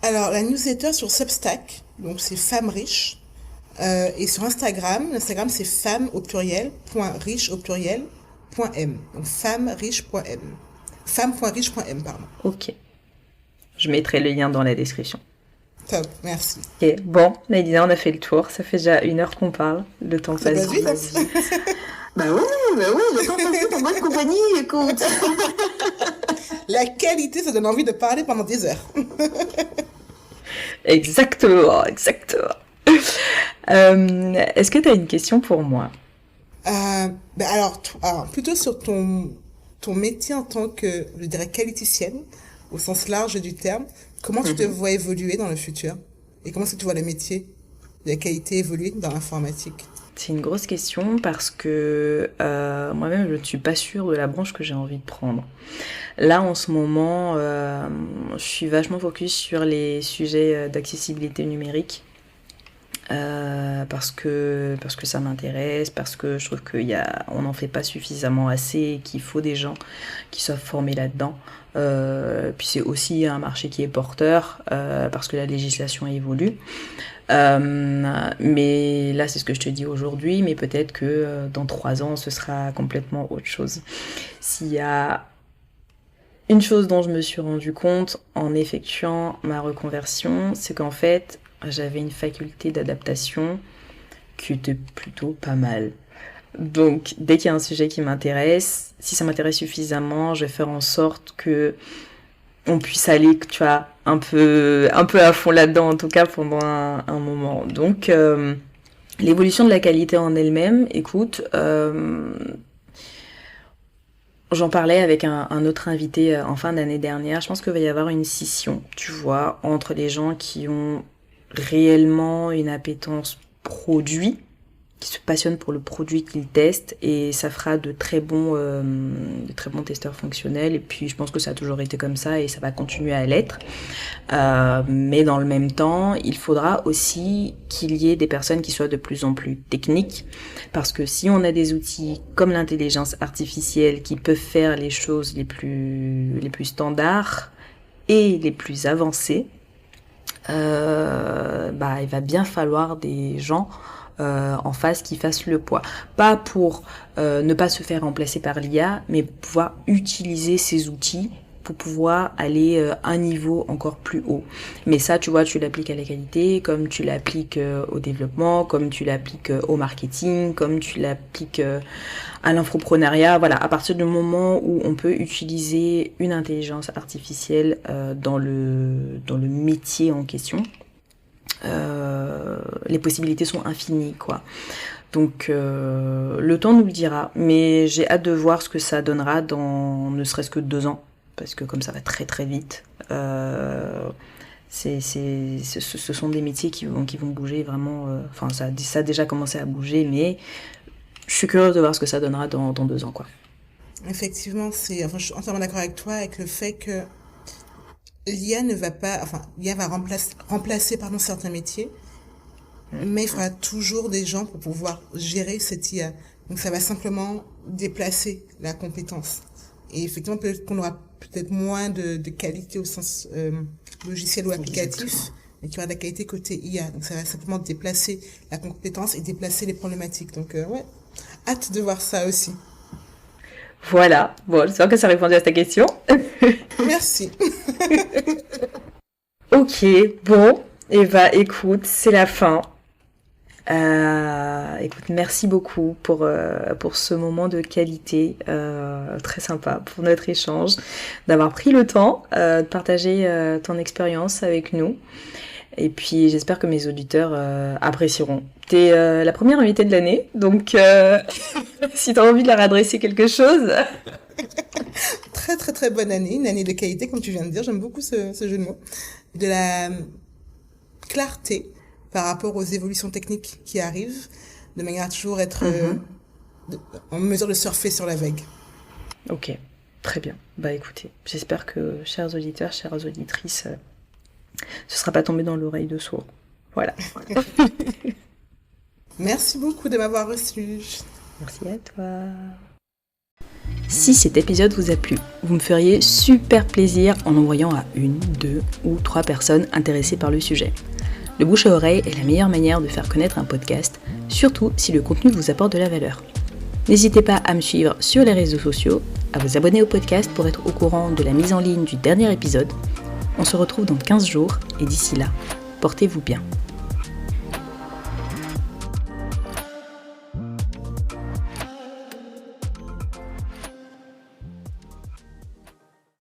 Alors, la newsletter sur Substack, donc c'est Femmes Riches. Et sur Instagram c'est femme au pluriel, .riche au pluriel, .m. Donc femmeriche.m. Femme.riche.m, pardon. Ok. Je mettrai le lien dans la description. Top, merci. Ok, bon, Naïdina, on a fait le tour. Ça fait déjà 1 heure qu'on parle. Le temps passe vite. Bah oui, le temps passe vite en bonne compagnie, écoute. La qualité, ça donne envie de parler pendant des heures. Exactement. Est-ce que tu as une question pour moi? Alors, plutôt sur ton métier en tant que, je dirais, qualiticienne, au sens large du terme, comment tu te vois évoluer dans le futur? Et comment est-ce que tu vois le métier de la qualité évoluer dans l'informatique? C'est une grosse question parce que moi-même, je ne suis pas sûre de la branche que j'ai envie de prendre. Là, en ce moment, je suis vachement focus sur les sujets d'accessibilité numérique. Parce que ça m'intéresse, parce que je trouve on n'en fait pas suffisamment assez et qu'il faut des gens qui soient formés là-dedans. Puis c'est aussi un marché qui est porteur parce que la législation évolue. Mais là, c'est ce que je te dis aujourd'hui, mais peut-être que dans 3 ans, ce sera complètement autre chose. S'il y a une chose dont je me suis rendu compte en effectuant ma reconversion, c'est qu'en fait, j'avais une faculté d'adaptation qui était plutôt pas mal. Donc, dès qu'il y a un sujet qui m'intéresse, si ça m'intéresse suffisamment, je vais faire en sorte que on puisse aller, tu vois, un peu à fond là-dedans, en tout cas pendant un moment. Donc, l'évolution de la qualité en elle-même, écoute, j'en parlais avec un autre invité en fin d'année dernière. Je pense qu'il va y avoir une scission, tu vois, entre les gens qui ont réellement une appétence produit, qui se passionnent pour le produit qu'ils testent, et ça fera de très bons testeurs fonctionnels. Et puis je pense que ça a toujours été comme ça et ça va continuer à l'être. Mais dans le même temps, il faudra aussi qu'il y ait des personnes qui soient de plus en plus techniques, parce que si on a des outils comme l'intelligence artificielle qui peuvent faire les choses les plus standards et les plus avancées, il va bien falloir des gens en face qui fassent le poids. Pas pour ne pas se faire remplacer par l'IA, mais pouvoir utiliser ces outils pour pouvoir aller à un niveau encore plus haut. Mais ça, tu vois, tu l'appliques à la qualité, comme tu l'appliques au développement, comme tu l'appliques au marketing, comme tu l'appliques à l'infoprenariat. Voilà, à partir du moment où on peut utiliser une intelligence artificielle dans le métier en question, les possibilités sont infinies, quoi. Donc le temps nous le dira, mais j'ai hâte de voir ce que ça donnera dans ne serait-ce que 2 ans, parce que comme ça va très très vite, ce sont des métiers qui vont bouger vraiment, enfin ça a déjà commencé à bouger, mais je suis curieuse de voir ce que ça donnera dans 2 ans, quoi. Effectivement, je suis entièrement d'accord avec toi avec le fait que l'IA va remplacer certains métiers, mais il faudra toujours des gens pour pouvoir gérer cette IA. Donc ça va simplement déplacer la compétence. Et effectivement, peut-être qu'on aura moins de qualité au sens logiciel ou applicatif, mais qu'il y aura de la qualité côté IA. Donc ça va simplement déplacer la compétence et déplacer les problématiques. Donc ouais, hâte de voir ça aussi. Voilà, bon, j'espère que ça a répondu à ta question. Merci. Ok, bon, et écoute, c'est la fin. Écoute, merci beaucoup pour ce moment de qualité, très sympa, pour notre échange, d'avoir pris le temps de partager ton expérience avec nous. Et puis j'espère que mes auditeurs apprécieront. T'es la première invitée de l'année, donc si t'as envie de leur adresser quelque chose. Très très très bonne année, une année de qualité comme tu viens de dire, j'aime beaucoup ce jeu de mots. De la clarté par rapport aux évolutions techniques qui arrivent, de manière à toujours être en mesure de surfer sur la vague. Ok, très bien. Bah écoutez, j'espère que, chers auditeurs, chères auditrices, ce sera pas tombé dans l'oreille de sourd. Voilà. Merci beaucoup de m'avoir reçu. Merci à toi. Si cet épisode vous a plu, vous me feriez super plaisir en l'envoyant à 1, 2 ou 3 personnes intéressées par le sujet. Le bouche à oreille est la meilleure manière de faire connaître un podcast, surtout si le contenu vous apporte de la valeur. N'hésitez pas à me suivre sur les réseaux sociaux, à vous abonner au podcast pour être au courant de la mise en ligne du dernier épisode. On se retrouve dans 15 jours et d'ici là, portez-vous bien.